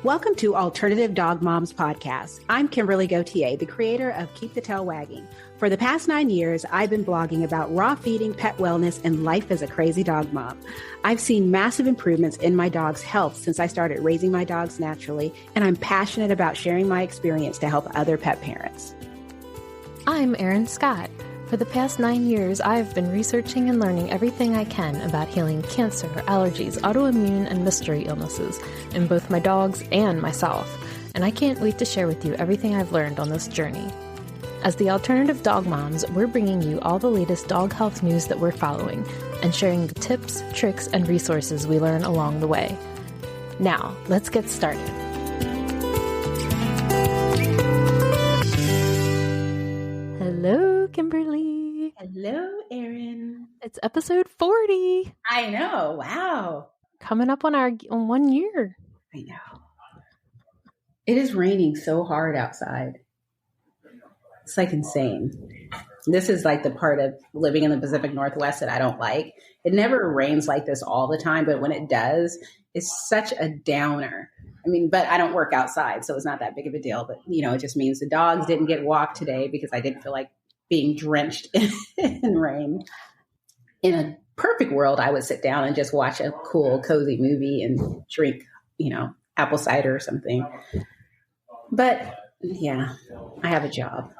Welcome to Alternative Dog Moms Podcast. I'm Kimberly Gauthier, the creator of Keep the Tail Wagging. For the past 9 years, I've been blogging about raw feeding, pet wellness, and life as a crazy dog mom. I've seen massive improvements in my dog's health since I started raising my dogs naturally, and I'm passionate about sharing my experience to help other pet parents. I'm Erin Scott. For the past 9 years, I've been researching and learning everything I can about healing cancer, allergies, autoimmune, and mystery illnesses in both my dogs and myself, and I can't wait to share with you everything I've learned on this journey. As the Alternative Dog Moms, we're bringing you all the latest dog health news that we're following and sharing the tips, tricks, and resources we learn along the way. Now, let's get started. Hello, Kimberly. Hello, Erin. It's episode 40. I know. Wow. Coming up on 1 year. I know. It is raining so hard outside. It's like insane. This is like the part of living in the Pacific Northwest that I don't like. It never rains like this all the time, but when it does, it's such a downer. I mean, but I don't work outside, so it's not that big of a deal. But, you know, it just means the dogs didn't get walked today because I didn't feel like being drenched in rain. In a perfect world, I would sit down and just watch a cool, cozy movie and drink, you know, apple cider or something. But yeah, I have a job.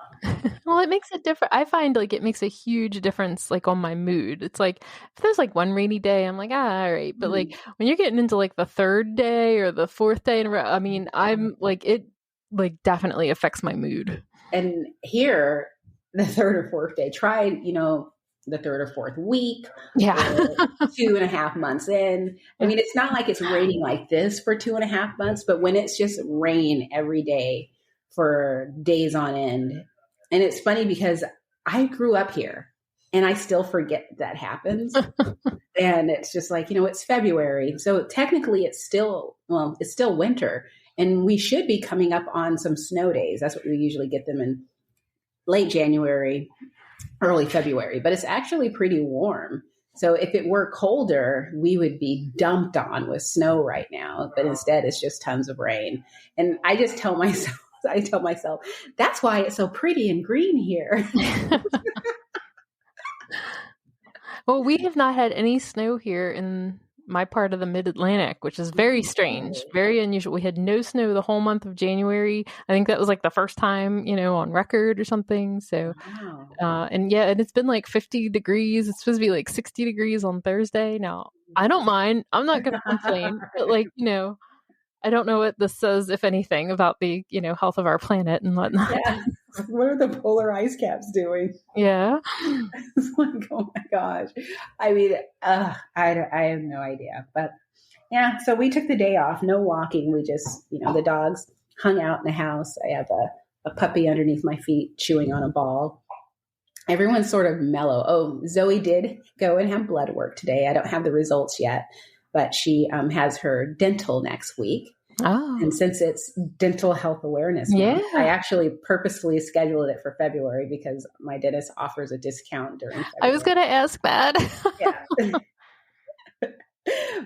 Well, it makes a difference. I find like it makes a huge difference like on my mood. It's like if there's like one rainy day, I'm like, all right. But like when you're getting into like the third day or the fourth day in a row, I mean, I'm like, it like definitely affects my mood. And here, the third or fourth day, try, you know, the third or fourth week, yeah, 2.5 months in. I mean, it's not like it's raining like this for 2.5 months, but when it's just rain every day for days on end. And it's funny because I grew up here and I still forget that happens. And it's just like, you know, it's February. So technically it's still winter and we should be coming up on some snow days. That's what we usually get them in late January, early February, but it's actually pretty warm. So if it were colder, we would be dumped on with snow right now, but instead it's just tons of rain. And I just tell myself, that's why it's so pretty and green here. Well, we have not had any snow here in my part of the mid-Atlantic, which is very strange, very unusual. We had no snow the whole month of January. I think that was like the first time, you know, on record or something. So, wow. and it's been like 50 degrees. It's supposed to be like 60 degrees on Thursday. Now, I don't mind. I'm not going to complain, but like, you know, I don't know what this says, if anything, about the, you know, health of our planet and whatnot. Yeah. What are the polar ice caps doing? Yeah. It's like, oh my gosh. I mean, I have no idea. But yeah, so we took the day off, no walking. We just, you know, the dogs hung out in the house. I have a puppy underneath my feet chewing on a ball. Everyone's sort of mellow. Oh, Zoe did go and have blood work today. I don't have the results yet, but she has her dental next week. Oh. And since it's Dental Health Awareness Month, I actually purposefully scheduled it for February because my dentist offers a discount during February. I was going to ask that. Yeah.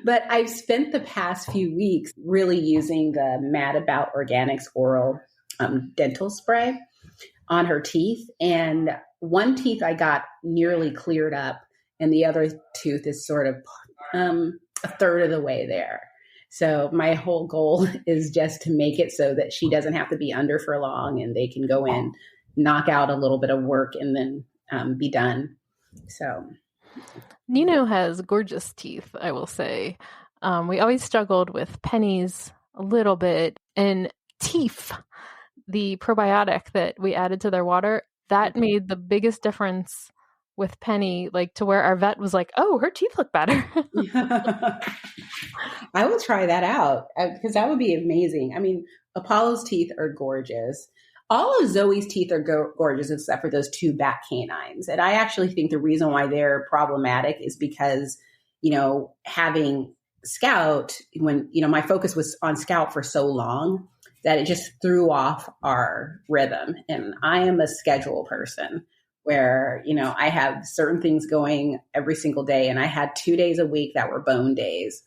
But I've spent the past few weeks really using the Mad About Organics oral dental spray on her teeth. And one tooth I got nearly cleared up and the other tooth is sort of a third of the way there. So my whole goal is just to make it so that she doesn't have to be under for long and they can go in, knock out a little bit of work and then be done. So Nino has gorgeous teeth, I will say. We always struggled with Penny's a little bit, and Teef, the probiotic that we added to their water, that made the biggest difference with Penny, like to where our vet was like, oh, her teeth look better. I will try that out because that would be amazing. I mean, Apollo's teeth are gorgeous. All of Zoe's teeth are gorgeous except for those 2 back canines. And I actually think the reason why they're problematic is because, you know, having Scout, when, you know, my focus was on Scout for so long that it just threw off our rhythm. And I am a schedule person. Where, you know, I have certain things going every single day. And I had 2 days a week that were bone days.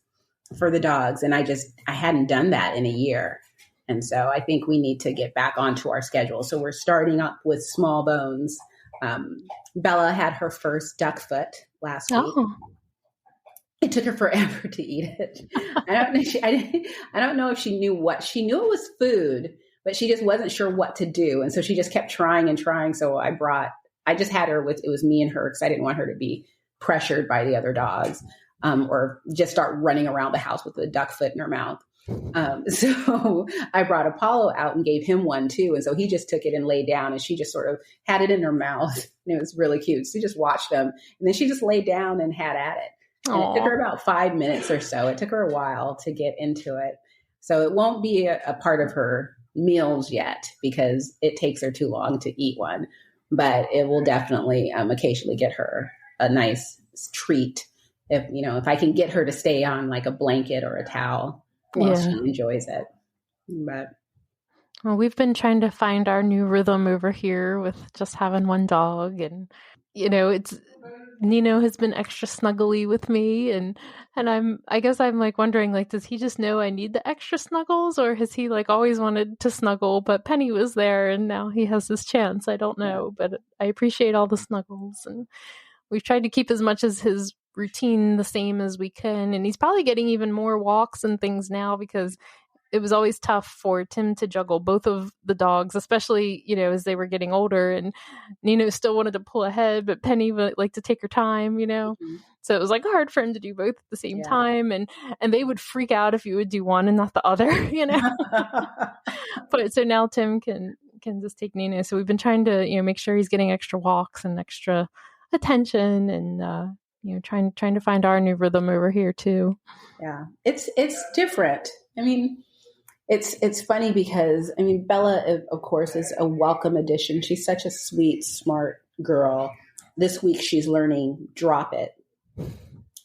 for the dogs. And I hadn't done that in a year. And so I think we need to get back onto our schedule. So we're starting up with small bones. Bella had her first duck foot last week. It took her forever to eat it. I don't know if she knew what. She knew it was food, but she just wasn't sure what to do. And so she just kept trying and trying. So I just had her it was me and her because I didn't want her to be pressured by the other dogs or just start running around the house with a duck foot in her mouth. So I brought Apollo out and gave him one too. And so he just took it and laid down and she just sort of had it in her mouth. And it was really cute. So she just watched them and then she just laid down and had at it. And it took her about 5 minutes or so. It took her a while to get into it. So it won't be a part of her meals yet because it takes her too long to eat one. But it will definitely occasionally get her a nice treat. If I can get her to stay on like a blanket or a towel while she enjoys it. But well, we've been trying to find our new rhythm over here with just having one dog. And, Nino has been extra snuggly with me and I guess I'm like wondering, like, does he just know I need the extra snuggles or has he like always wanted to snuggle, but Penny was there and now he has this chance. I don't know, but I appreciate all the snuggles and we've tried to keep as much as his routine the same as we can. And he's probably getting even more walks and things now because it was always tough for Tim to juggle both of the dogs, especially, as they were getting older and Nino still wanted to pull ahead, but Penny would like to take her time, Mm-hmm. So it was like hard for him to do both at the same time. And they would freak out if you would do one and not the other, But so now Tim can just take Nino. So we've been trying to, make sure he's getting extra walks and extra attention and, trying to find our new rhythm over here too. Yeah, it's different. I mean, it's funny because Bella, of course, is a welcome addition. She's such a sweet, smart girl. This week she's learning drop it.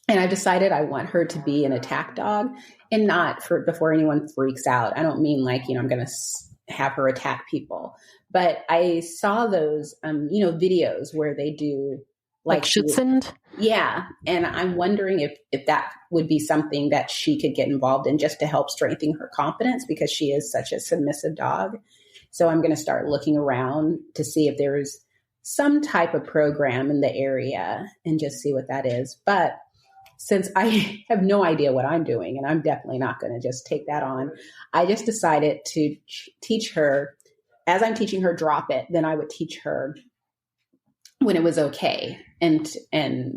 And I decided I want her to be an attack dog and not before anyone freaks out. I don't mean like, I'm going to have her attack people, but I saw those, videos where they do like Schutzhund. Yeah. And I'm wondering if that would be something that she could get involved in just to help strengthen her confidence because she is such a submissive dog. So I'm going to start looking around to see if there's some type of program in the area and just see what that is. But since I have no idea what I'm doing and I'm definitely not going to just take that on, I just decided to teach her as I'm teaching her drop it, then I would teach her when it was okay and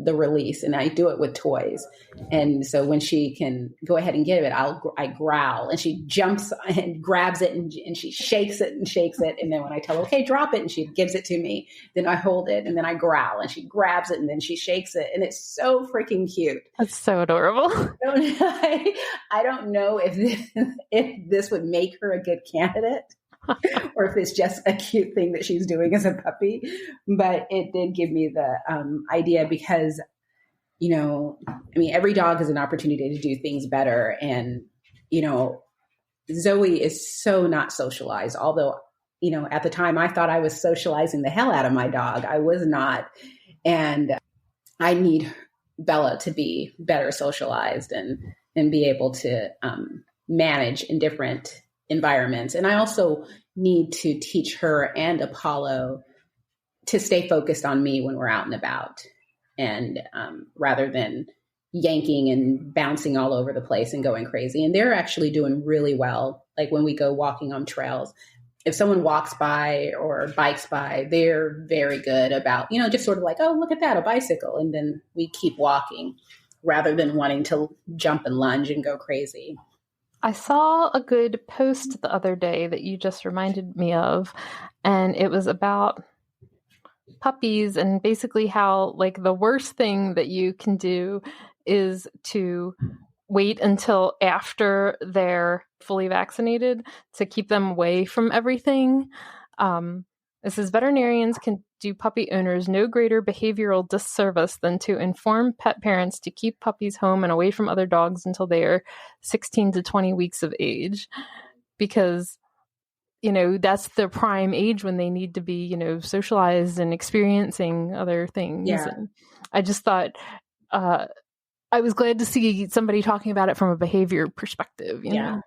the release, and I do it with toys. And so when she can go ahead and give it, I growl and she jumps and grabs it and she shakes it. And then when I tell her, okay, drop it, and she gives it to me, then I hold it and then I growl and she grabs it and then she shakes it. And it's so freaking cute. That's so adorable. I don't know if this would make her a good candidate. Or if it's just a cute thing that she's doing as a puppy. But it did give me the idea because, every dog is an opportunity to do things better. And, Zoe is so not socialized, although, at the time I thought I was socializing the hell out of my dog. I was not. And I need Bella to be better socialized and be able to manage in different environments. And I also need to teach her and Apollo to stay focused on me when we're out and about, and rather than yanking and bouncing all over the place and going crazy. And they're actually doing really well. Like when we go walking on trails, if someone walks by or bikes by, they're very good about, just sort of like, oh, look at that, a bicycle. And then we keep walking rather than wanting to jump and lunge and go crazy. I saw a good post the other day that you just reminded me of, and it was about puppies and basically how like the worst thing that you can do is to wait until after they're fully vaccinated to keep them away from everything. It says veterinarians can do puppy owners no greater behavioral disservice than to inform pet parents to keep puppies home and away from other dogs until they are 16 to 20 weeks of age, because, that's the prime age when they need to be, socialized and experiencing other things. Yeah. And I just thought, I was glad to see somebody talking about it from a behavior perspective, you know?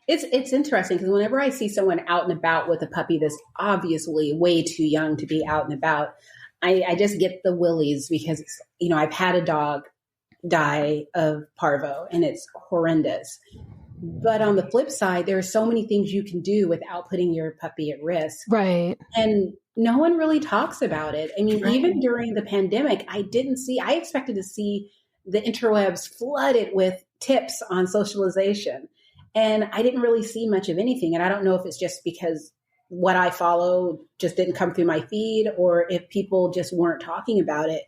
It's interesting because whenever I see someone out and about with a puppy that's obviously way too young to be out and about, I just get the willies because, I've had a dog die of parvo and it's horrendous. But on the flip side, there are so many things you can do without putting your puppy at risk. Right. And no one really talks about it. I mean, even during the pandemic, I expected to see the interwebs flooded with tips on socialization. And I didn't really see much of anything. And I don't know if it's just because what I follow just didn't come through my feed or if people just weren't talking about it.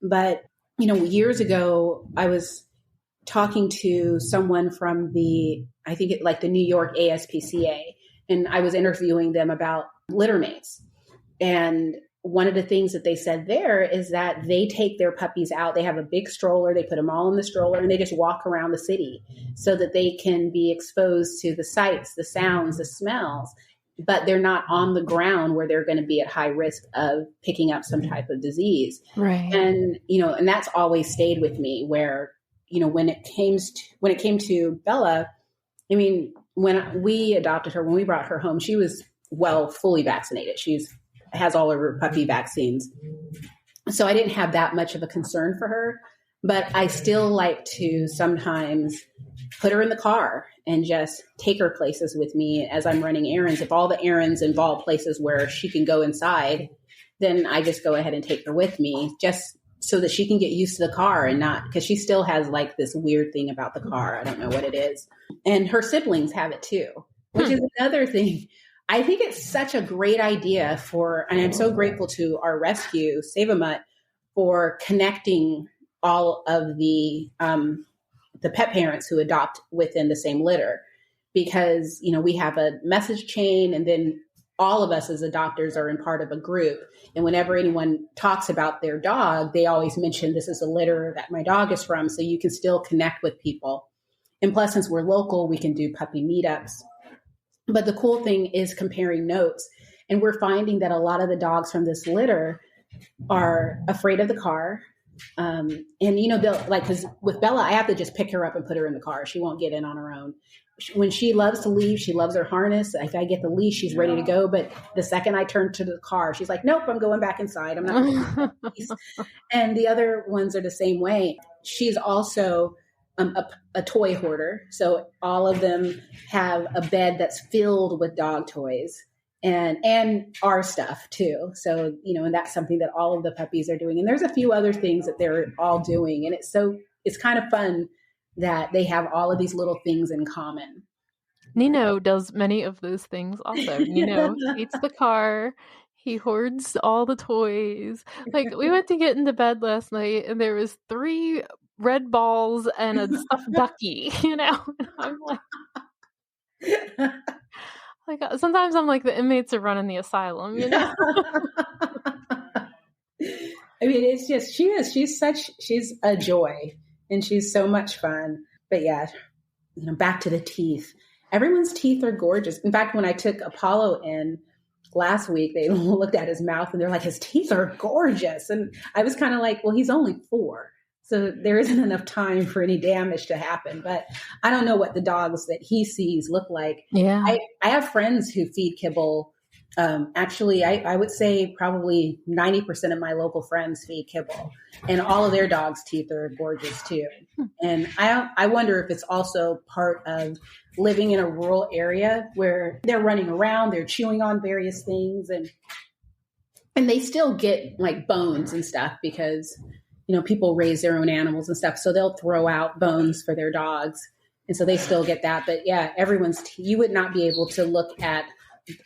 But, years ago, I was talking to someone from the New York ASPCA, and I was interviewing them about litter mates. And one of the things that they said there is that they take their puppies out. They have a big stroller. They put them all in the stroller and they just walk around the city so that they can be exposed to the sights, the sounds, the smells, but they're not on the ground where they're going to be at high risk of picking up some type of disease. Right. And, and that's always stayed with me where, when it came to Bella, I mean, when we adopted her, when we brought her home, she was fully vaccinated. She has all of her puppy vaccines. So I didn't have that much of a concern for her, but I still like to sometimes put her in the car and just take her places with me as I'm running errands. If all the errands involve places where she can go inside, then I just go ahead and take her with me just so that she can get used to the car and not, because she still has like this weird thing about the car. I don't know what it is. And her siblings have it too, which is another thing. I think it's such a great idea and I'm so grateful to our rescue, Save a Mutt, for connecting all of the pet parents who adopt within the same litter, because, we have a message chain and then all of us as adopters are in part of a group. And whenever anyone talks about their dog, they always mention this is a litter that my dog is from. So you can still connect with people. And plus, since we're local, we can do puppy meetups. But the cool thing is comparing notes. And we're finding that a lot of the dogs from this litter are afraid of the car. And, because with Bella, I have to just pick her up and put her in the car. She won't get in on her own. When she loves to leave, she loves her harness. If I get the leash, she's ready to go. But the second I turn to the car, she's like, nope, I'm going back inside. I'm not. And the other ones are the same way. She's also a toy hoarder. So all of them have a bed that's filled with dog toys and our stuff too. So, and that's something that all of the puppies are doing. And there's a few other things that they're all doing. And it's kind of fun that they have all of these little things in common. Nino does many of those things also. Nino hates the car. He hoards all the toys. Like, we went to get into bed last night and there was 3 red balls and a stuffed ducky, And I'm like, sometimes I'm like, the inmates are running the asylum, I mean, it's just, she's a joy and she's so much fun. But yeah, back to the teeth. Everyone's teeth are gorgeous. In fact, when I took Apollo in last week, they looked at his mouth and they're like, his teeth are gorgeous. And I was kind of like, well, he's only 4. So there isn't enough time for any damage to happen. But I don't know what the dogs that he sees look like. Yeah. I have friends who feed kibble. Actually, I would say probably 90% of my local friends feed kibble. And all of their dogs' teeth are gorgeous too. And I wonder if it's also part of living in a rural area where they're running around, they're chewing on various things. And they still get like bones and stuff because people raise their own animals and stuff. So they'll throw out bones for their dogs. And so they still get that. But yeah, you would not be able to look at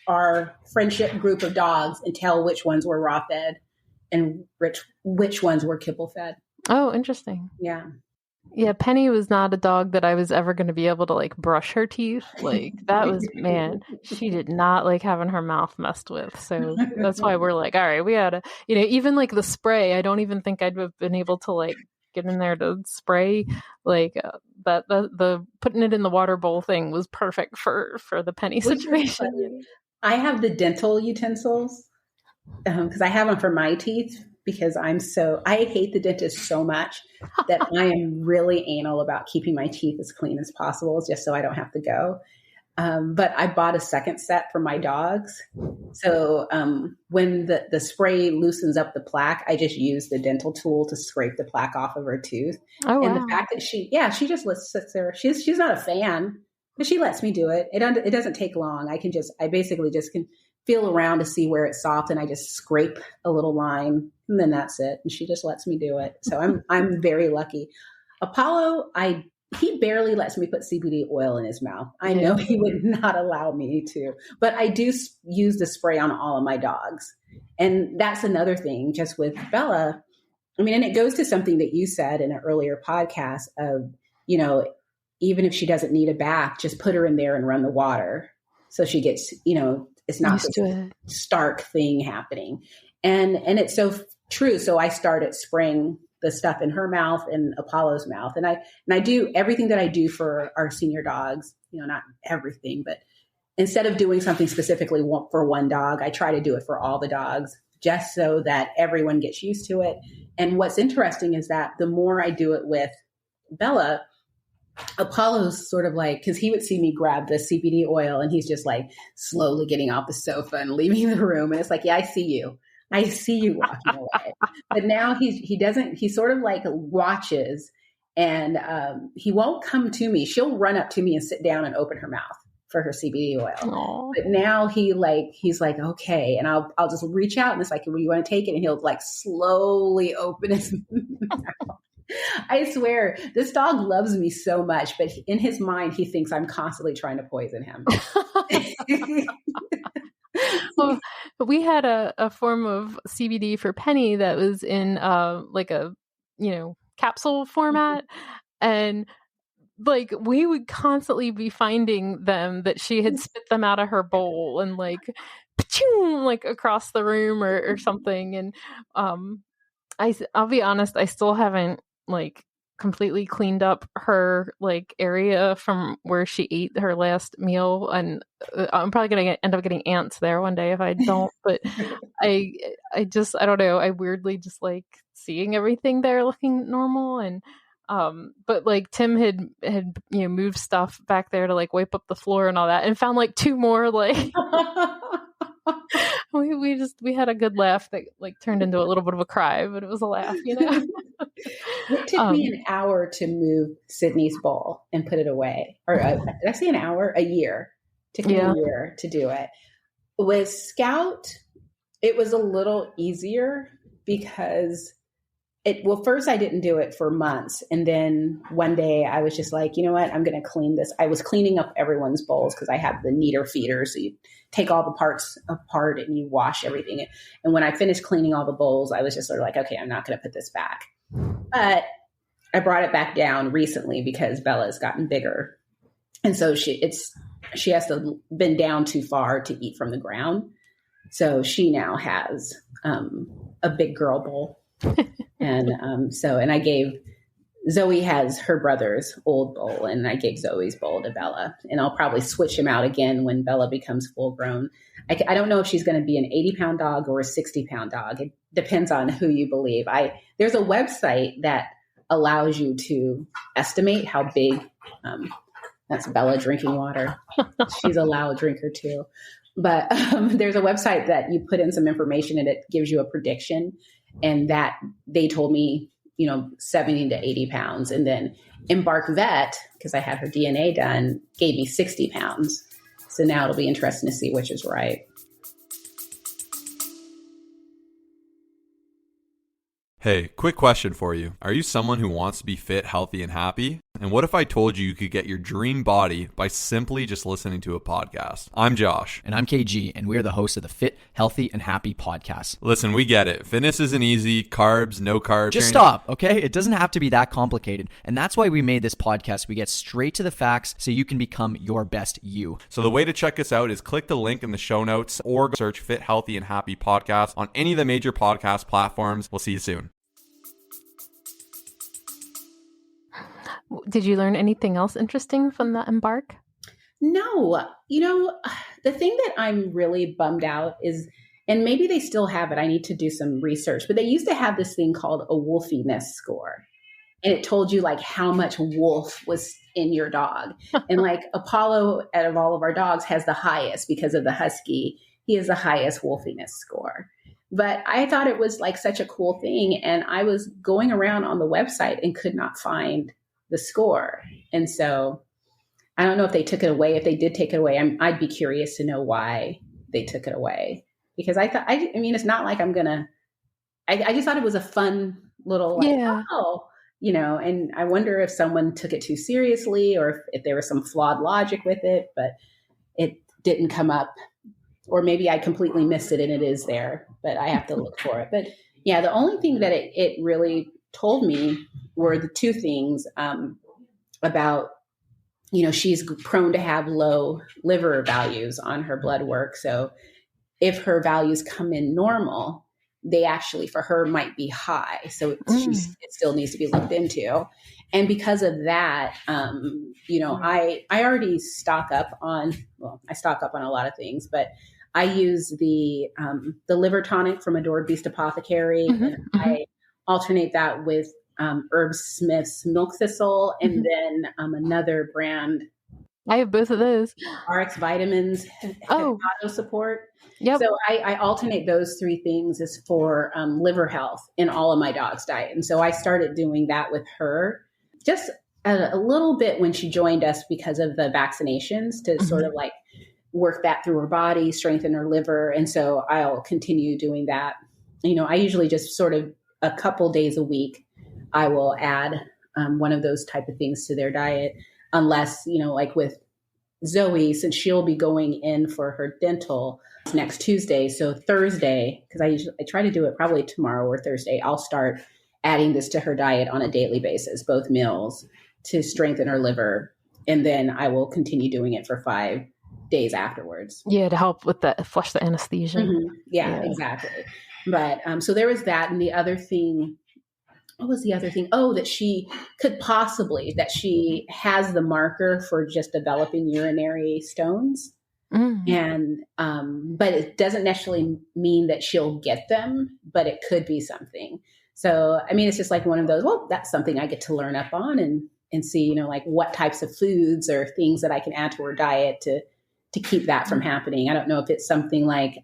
our friendship group of dogs and tell which ones were raw fed and which ones were kibble fed. Oh, interesting. Yeah. Yeah, Penny was not a dog that I was ever going to be able to like brush her teeth. Like that was, man, she did not like having her mouth messed with. So that's why we're like, all right, we gotta, even like the spray, I don't even think I'd have been able to like get in there to spray. Like the putting it in the water bowl thing was perfect for the Penny situation. I have the dental utensils because I have them for my teeth. because I hate the dentist so much that I am really anal about keeping my teeth as clean as possible just so I don't have to go. But I bought a second set for my dogs. So when the spray loosens up the plaque, I just use the dental tool to scrape the plaque off of her tooth. Oh, and wow. the fact that she just sits there. She's not a fan, but she lets me do it. It doesn't take long. I basically just can feel around to see where it's soft, and I just scrape a little line, and then that's it. And she just lets me do it. So I'm very lucky. Apollo, he barely lets me put CBD oil in his mouth. I know he would not allow me to, but I do use the spray on all of my dogs. And that's another thing just with Bella. I mean, and it goes to something that you said in an earlier podcast of, even if she doesn't need a bath, just put her in there and run the water. So she gets, it's not this stark thing happening. And it's so true. So I started spraying the stuff in her mouth and Apollo's mouth. And I do everything that I do for our senior dogs, not everything, but instead of doing something specifically for one dog, I try to do it for all the dogs just so that everyone gets used to it. And what's interesting is that the more I do it with Bella, Apollo's sort of like, because he would see me grab the CBD oil and he's just like slowly getting off the sofa and leaving the room. And it's like, yeah, I see you walking away. But now he sort of like watches and he won't come to me. She'll run up to me and sit down and open her mouth for her CBD oil. Aww. But now he's like, okay. And I'll just reach out and it's like, well, you want to take it? And he'll like slowly open his mouth. I swear this dog loves me so much, but in his mind, he thinks I'm constantly trying to poison him. Well, we had a form of CBD for Penny that was in like a capsule format, and like we would constantly be finding them that she had spit them out of her bowl and like across the room or something. And I'll be honest, I still haven't like completely cleaned up her like area from where she ate her last meal, and I'm probably gonna end up getting ants there one day if I don't. But I don't know, I weirdly just like seeing everything there looking normal. And but like Tim had moved stuff back there to like wipe up the floor and all that, and found like two more like we had a good laugh that like turned into a little bit of a cry, but it was a laugh. It took me an hour to move Sydney's bowl and put it away. Or did I say an hour? A year. It took me a year to do it. With Scout, it was a little easier because first I didn't do it for months. And then one day I was just like, you know what, I'm going to clean this. I was cleaning up everyone's bowls because I have the kneader feeder. So you take all the parts apart and you wash everything. And when I finished cleaning all the bowls, I was just sort of like, okay, I'm not going to put this back. But I brought it back down recently because Bella's gotten bigger. And so she has to been down too far to eat from the ground. So she now has a big girl bowl. And I gave Zoe has her brother's old bowl, and I gave Zoe's bowl to Bella, and I'll probably switch him out again when Bella becomes full grown. I don't know if she's going to be an 80-pound dog or a 60-pound dog. It depends on who you believe. There's a website that allows you to estimate how big, that's Bella drinking water. She's a loud drinker too. But there's a website that you put in some information and it gives you a prediction. And that they told me, 70 to 80 pounds. And then Embark Vet, because I had her DNA done, gave me 60 pounds. So now it'll be interesting to see which is right. Hey, quick question for you. Are you someone who wants to be fit, healthy, and happy? And what if I told you could get your dream body by simply just listening to a podcast? I'm Josh. And I'm KG, and we're the hosts of the Fit, Healthy, and Happy podcast. Listen, we get it. Fitness isn't easy. Carbs, no carbs. Just stop, okay? It doesn't have to be that complicated. And that's why we made this podcast. We get straight to the facts so you can become your best you. So the way to check us out is click the link in the show notes or search Fit, Healthy, and Happy podcast on any of the major podcast platforms. We'll see you soon. Did you learn anything else interesting from the Embark? No. The thing that I'm really bummed out is and maybe they still have it. I need to do some research, but they used to have this thing called a wolfiness score. And it told you like how much wolf was in your dog. And like Apollo, out of all of our dogs, has the highest because of the husky. He has the highest wolfiness score. But I thought it was like such a cool thing. And I was going around on the website and could not find the score. And so I don't know if they took it away. If they did take it away, I'd be curious to know why they took it away. Because I thought, I mean, it's not like I'm going to, I just thought it was a fun little, like, oh, you know, and I wonder if someone took it too seriously or if there was some flawed logic with it, but it didn't come up. Or maybe I completely missed it and it is there, but I have to look for it. But yeah, the only thing that it really told me were the two things about, you know, she's prone to have low liver values on her blood work. So if her values come in normal, they actually, for her, might be high. So it still needs to be looked into. And because of that, you know, I already stock up on, well, I stock up on a lot of things, but I use the liver tonic from Adored Beast Apothecary. And I alternate that with Herb Smith's Milk Thistle and then another brand. I have both of those. RX Vitamins, Hepato Support. Yep. So I alternate those three things as for liver health in all of my dog's diet. And so I started doing that with her just a little bit when she joined us because of the vaccinations to sort of like work that through her body, strengthen her liver. And so I'll continue doing that. You know, I usually just sort of a couple days a week, I will add one of those type of things to their diet, unless, you know, like with Zoe, since she'll be going in for her dental next Tuesday. So Thursday, because I try to do it probably tomorrow or Thursday, I'll start adding this to her diet on a daily basis, both meals, to strengthen her liver. And then I will continue doing it for 5 days afterwards. Yeah, to help with the flush the anesthesia. Yeah, exactly. But so there was that. And the other thing, what was the other thing? Oh, that she could possibly, that she has the marker for just developing urinary stones. And, but it doesn't necessarily mean that she'll get them, but it could be something. So, I mean, it's just like one of those, well, that's something I get to learn up on and see, you know, like what types of foods or things that I can add to her diet to keep that from happening. I don't know if it's something like,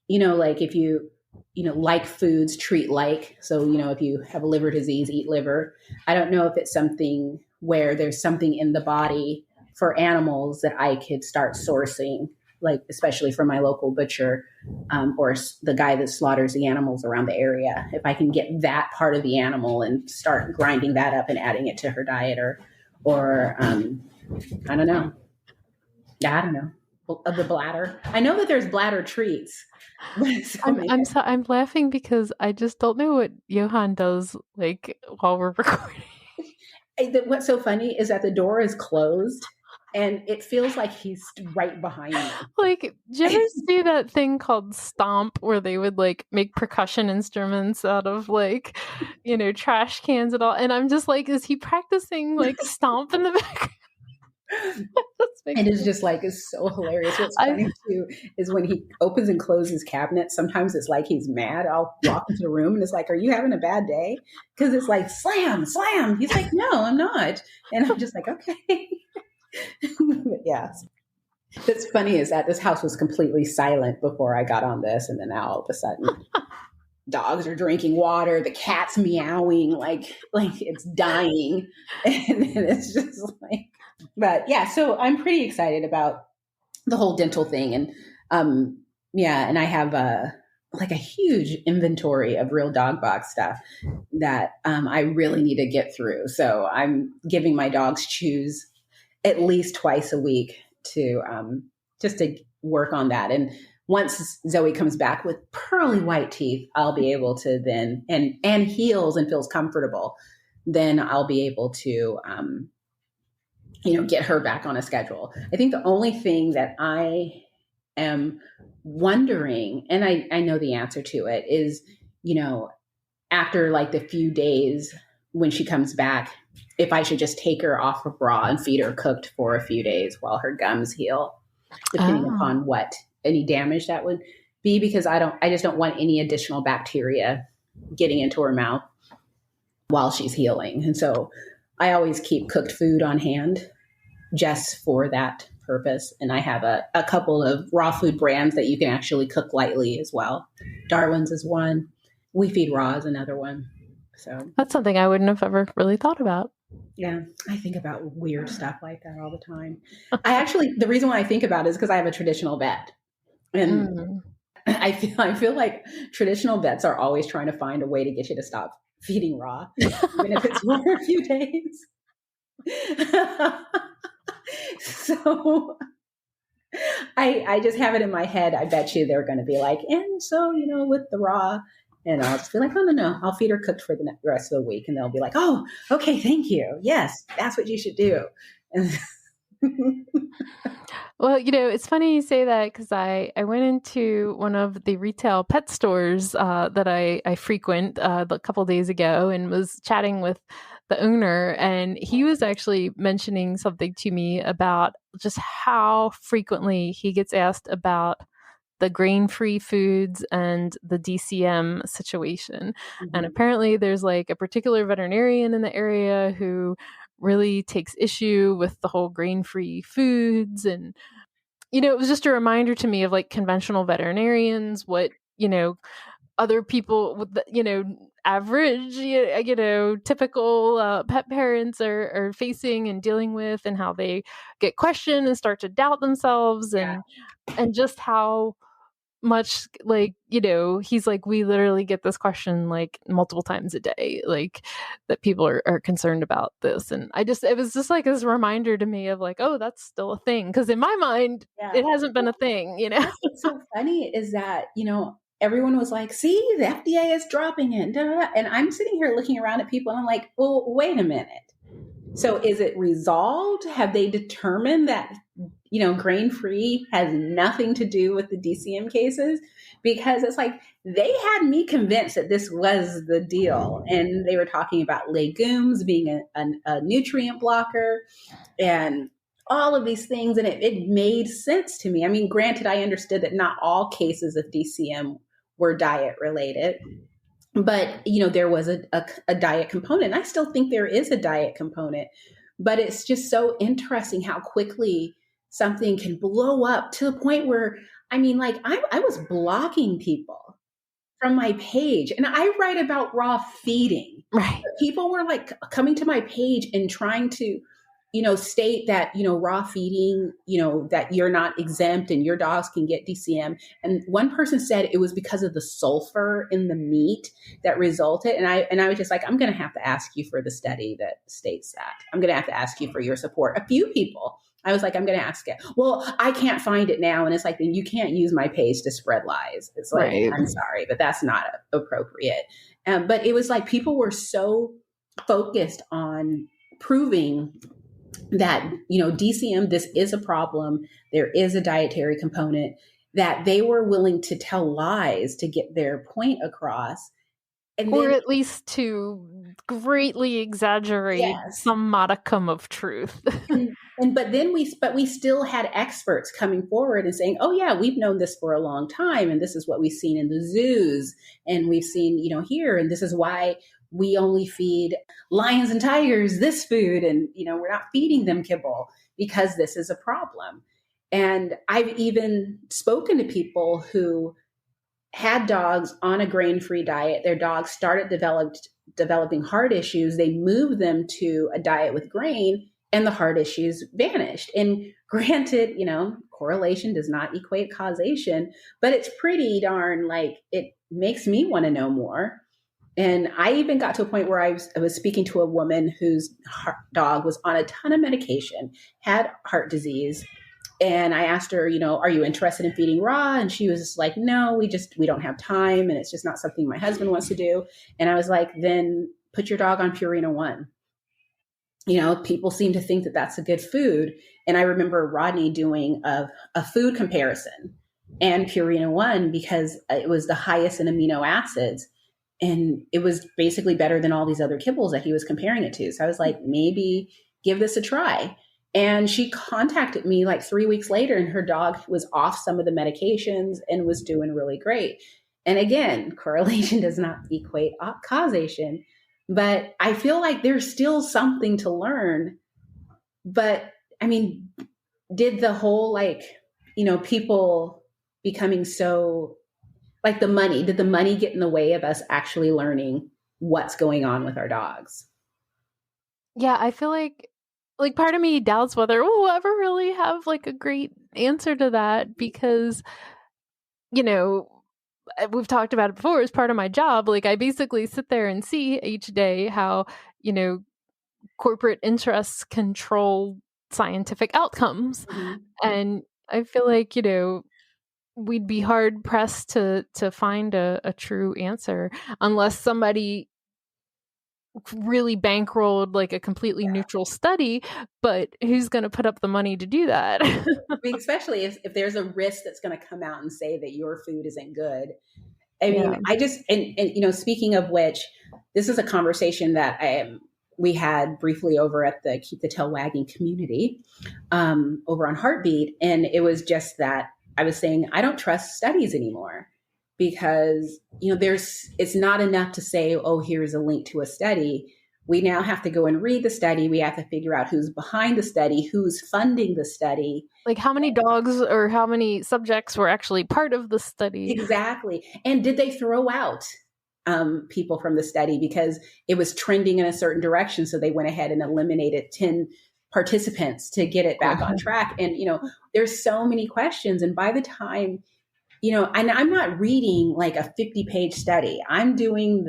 you know, like if you know, like foods, treat like. So, you know, if you have a liver disease, eat liver. I don't know if it's something where there's something in the body for animals that I could start sourcing, like especially from my local butcher or the guy that slaughters the animals around the area. If I can get that part of the animal and start grinding that up and adding it to her diet or I don't know. I don't know. Of the bladder. I know that there's bladder treats. I'm laughing because I just don't know what Johan does like while we're recording. What's so funny is that the door is closed and it feels like he's right behind me. Like, did you ever see that thing called Stomp where they would like make percussion instruments out of like, you know, trash cans and all? And I'm just like, is he practicing like Stomp in the background? And it's just like, it's so hilarious. What's funny too is when he opens and closes cabinets, sometimes it's like he's mad. I'll walk into the room and it's like, are you having a bad day? Because it's like, slam, slam. He's like, no, I'm not. And I'm just like, okay. But yeah. What's funny is that this house was completely silent before I got on this. And then now all of a sudden dogs are drinking water. The cat's meowing like it's dying. And then it's just like, but yeah, so I'm pretty excited about the whole dental thing. And yeah, and I have like a huge inventory of real dog box stuff that I really need to get through. So I'm giving my dogs chews at least twice a week to just to work on that. And once Zoe comes back with pearly white teeth, I'll be able to then, and heals and feels comfortable, then I'll be able to, you know, get her back on a schedule. I think the only thing that I am wondering, and I know the answer to it, is, you know, after like the few days when she comes back, if I should just take her off of raw and feed her cooked for a few days while her gums heal, depending upon what any damage that would. B, because I just don't want any additional bacteria getting into her mouth while she's healing. And so I always keep cooked food on hand just for that purpose. And I have a couple of raw food brands that you can actually cook lightly as well. Darwin's is one. We Feed Raw is another one. So that's something I wouldn't have ever really thought about. Yeah, I think about weird stuff like that all the time. The reason why I think about it is because I have a traditional vet. And I feel like traditional vets are always trying to find a way to get you to stop feeding raw, even if it's for a few days. So I just have it in my head. I bet you they're going to be like, and so, with the raw, and I'll just be like, oh, no, I'll feed her cooked for the rest of the week. And they'll be like, oh, okay, thank you. Yes, that's what you should do. Well, it's funny you say that because I went into one of the retail pet stores that I frequent a couple of days ago and was chatting with the owner, and he was actually mentioning something to me about just how frequently he gets asked about the grain-free foods and the DCM situation. Mm-hmm. And apparently there's like a particular veterinarian in the area who really takes issue with the whole grain-free foods. And, it was just a reminder to me of like conventional veterinarians, what, other people with, average, typical pet parents are facing and dealing with, and how they get questioned and start to doubt themselves, and just how much, like, he's like, we literally get this question like multiple times a day, like that people are concerned about this. And it was just like this reminder to me of like, oh, that's still a thing. Because in my mind, it hasn't been a thing, What's so funny is that, everyone was like, see, the FDA is dropping it. Da, da, da. And I'm sitting here looking around at people and I'm like, well, wait a minute. So is it resolved? Have they determined that, grain-free has nothing to do with the DCM cases? Because it's like, they had me convinced that this was the deal. And they were talking about legumes being a nutrient blocker and all of these things. And it made sense to me. I mean, granted, I understood that not all cases of DCM were diet related, but, there was a diet component. I still think there is a diet component, but it's just so interesting how quickly something can blow up to the point where, I was blocking people from my page, and I write about raw feeding. Right. People were like coming to my page and trying to, state that, raw feeding, that you're not exempt and your dogs can get DCM. And one person said it was because of the sulfur in the meat that resulted. And I was just like, I'm going to have to ask you for the study that states that. I'm going to have to ask you for your support. A few people, I was like, I'm going to ask it. Well, I can't find it now. And it's like, then you can't use my page to spread lies. It's like, right. I'm sorry, but that's not appropriate. But it was like, people were so focused on proving that, DCM, this is a problem. There is a dietary component, that they were willing to tell lies to get their point across. Or at least to greatly exaggerate some modicum of truth. But we still had experts coming forward and saying, oh yeah, we've known this for a long time. And this is what we've seen in the zoos. And we've seen, here, and this is why we only feed lions and tigers this food. And, we're not feeding them kibble because this is a problem. And I've even spoken to people who had dogs on a grain-free diet. Their dogs started developing heart issues. They moved them to a diet with grain, and the heart issues vanished. And granted, correlation does not equate causation, but it's pretty darn like it makes me want to know more. And I even got to a point where I was speaking to a woman whose dog was on a ton of medication, had heart disease. And I asked her, are you interested in feeding raw? And she was like, no, we don't have time. And it's just not something my husband wants to do. And I was like, then put your dog on Purina One. People seem to think that that's a good food. And I remember Rodney doing a food comparison and Purina One because it was the highest in amino acids. And it was basically better than all these other kibbles that he was comparing it to. So I was like, maybe give this a try. And she contacted me like 3 weeks later, and her dog was off some of the medications and was doing really great. And again, correlation does not equate causation, but I feel like there's still something to learn. But I mean, did the whole people becoming so did the money get in the way of us actually learning what's going on with our dogs? Yeah, I feel like part of me doubts whether we'll ever really have like a great answer to that, because, we've talked about it before as part of my job. Like, I basically sit there and see each day how, corporate interests control scientific outcomes. Mm-hmm. And I feel like, we'd be hard pressed to find a true answer unless somebody really bankrolled like a completely neutral study, but who's going to put up the money to do that? I mean, especially if there's a risk that's going to come out and say that your food isn't good. I mean, I just, and speaking of which, this is a conversation that we had briefly over at the Keep the Tail Wagging community over on Heartbeat. And it was just that I was saying, I don't trust studies anymore, because, it's not enough to say, oh, here's a link to a study. We now have to go and read the study. We have to figure out who's behind the study, who's funding the study. Like how many dogs or how many subjects were actually part of the study. Exactly. And did they throw out people from the study because it was trending in a certain direction? So they went ahead and eliminated 10 participants to get it back on track. And, there's so many questions. And by the time, and I'm not reading like a 50-page study. I'm doing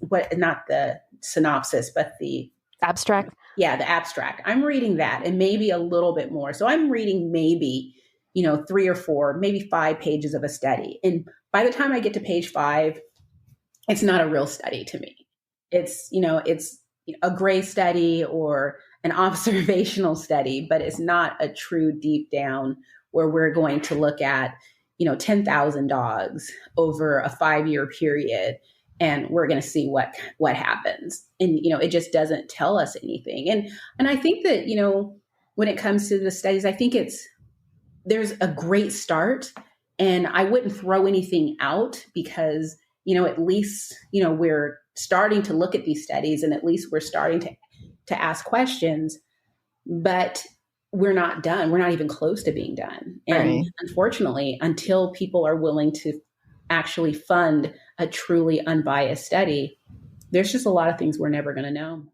not the synopsis, but the abstract. Yeah, the abstract. I'm reading that and maybe a little bit more. So I'm reading maybe, 3 or 4, maybe 5 pages of a study. And by the time I get to page 5, it's not a real study to me. It's, it's a gray study or an observational study, but it's not a true deep down where we're going to look at, 10,000 dogs over a 5-year period, and we're going to see what happens. And, it just doesn't tell us anything. And I think that, when it comes to the studies, I think there's a great start, and I wouldn't throw anything out because, at least, we're starting to look at these studies, and at least we're starting to ask questions, but we're not done. We're not even close to being done. And unfortunately, until people are willing to actually fund a truly unbiased study, there's just a lot of things we're never going to know.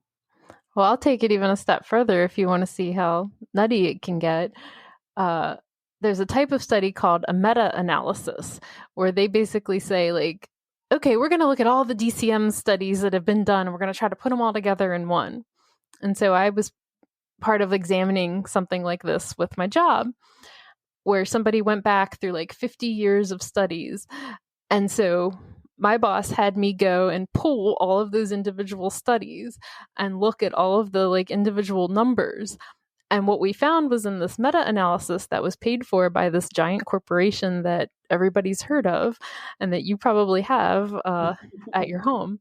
Well, I'll take it even a step further if you want to see how nutty it can get. There's a type of study called a meta-analysis, where they basically say, like, okay, we're going to look at all the DCM studies that have been done, and we're going to try to put them all together in one. And so I was part of examining something like this with my job, where somebody went back through like 50 years of studies. And so my boss had me go and pull all of those individual studies and look at all of the like individual numbers. And what we found was, in this meta-analysis that was paid for by this giant corporation that everybody's heard of and that you probably have at your home,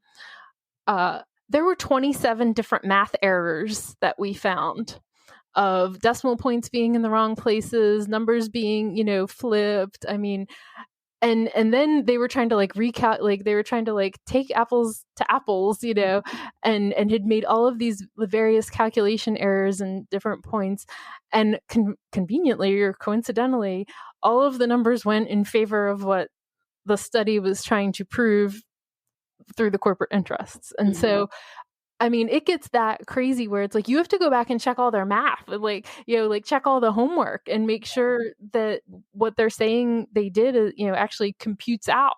there were 27 different math errors that we found, of decimal points being in the wrong places, numbers being, flipped. I mean, and then they were trying to like they were trying to like take apples to apples, and had made all of these various calculation errors and different points. And conveniently or coincidentally, all of the numbers went in favor of what the study was trying to prove through the corporate interests. And so, I mean, it gets that crazy where it's like, you have to go back and check all their math, like, check all the homework and make sure that what they're saying they did, actually computes out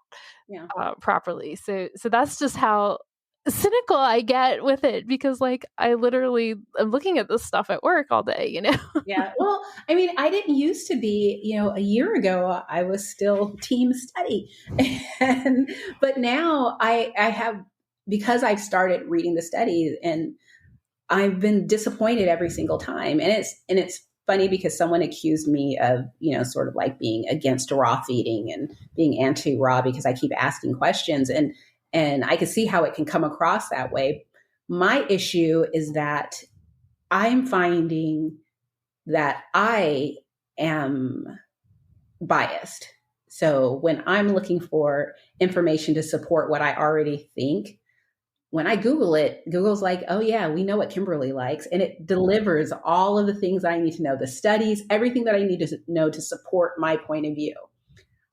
properly. So that's just how cynical I get with it, because like, I literally am looking at this stuff at work all day, Yeah. Well, I mean, I didn't used to be, a year ago, I was still team study. But now I have, because I've started reading the studies, and I've been disappointed every single time. And it's funny because someone accused me of, sort of like being against raw feeding and being anti-raw because I keep asking questions, and I can see how it can come across that way. My issue is that I'm finding that I am biased. So when I'm looking for information to support what I already think, when I Google it, Google's like, oh yeah, we know what Kimberly likes. And it delivers all of the things I need to know, the studies, everything that I need to know to support my point of view.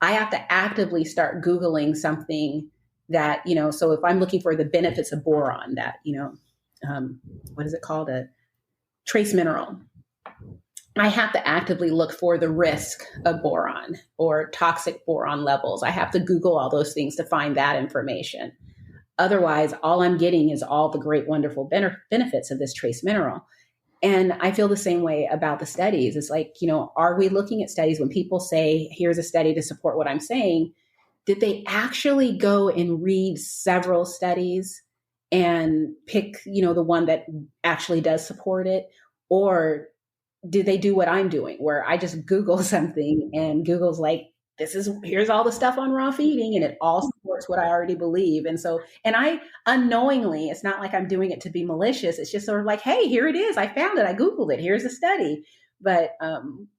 I have to actively start Googling something that, so if I'm looking for the benefits of boron, that, what is it called? A trace mineral. I have to actively look for the risk of boron or toxic boron levels. I have to Google all those things to find that information. Otherwise, all I'm getting is all the great, wonderful benefits of this trace mineral. And I feel the same way about the studies. It's like, are we looking at studies when people say, here's a study to support what I'm saying? Did they actually go and read several studies and pick, the one that actually does support it? Or did they do what I'm doing, where I just Google something and Google's like, here's all the stuff on raw feeding, and it all supports what I already believe. And I unknowingly, it's not like I'm doing it to be malicious. It's just sort of like, hey, here it is. I found it. I Googled it. Here's a study. But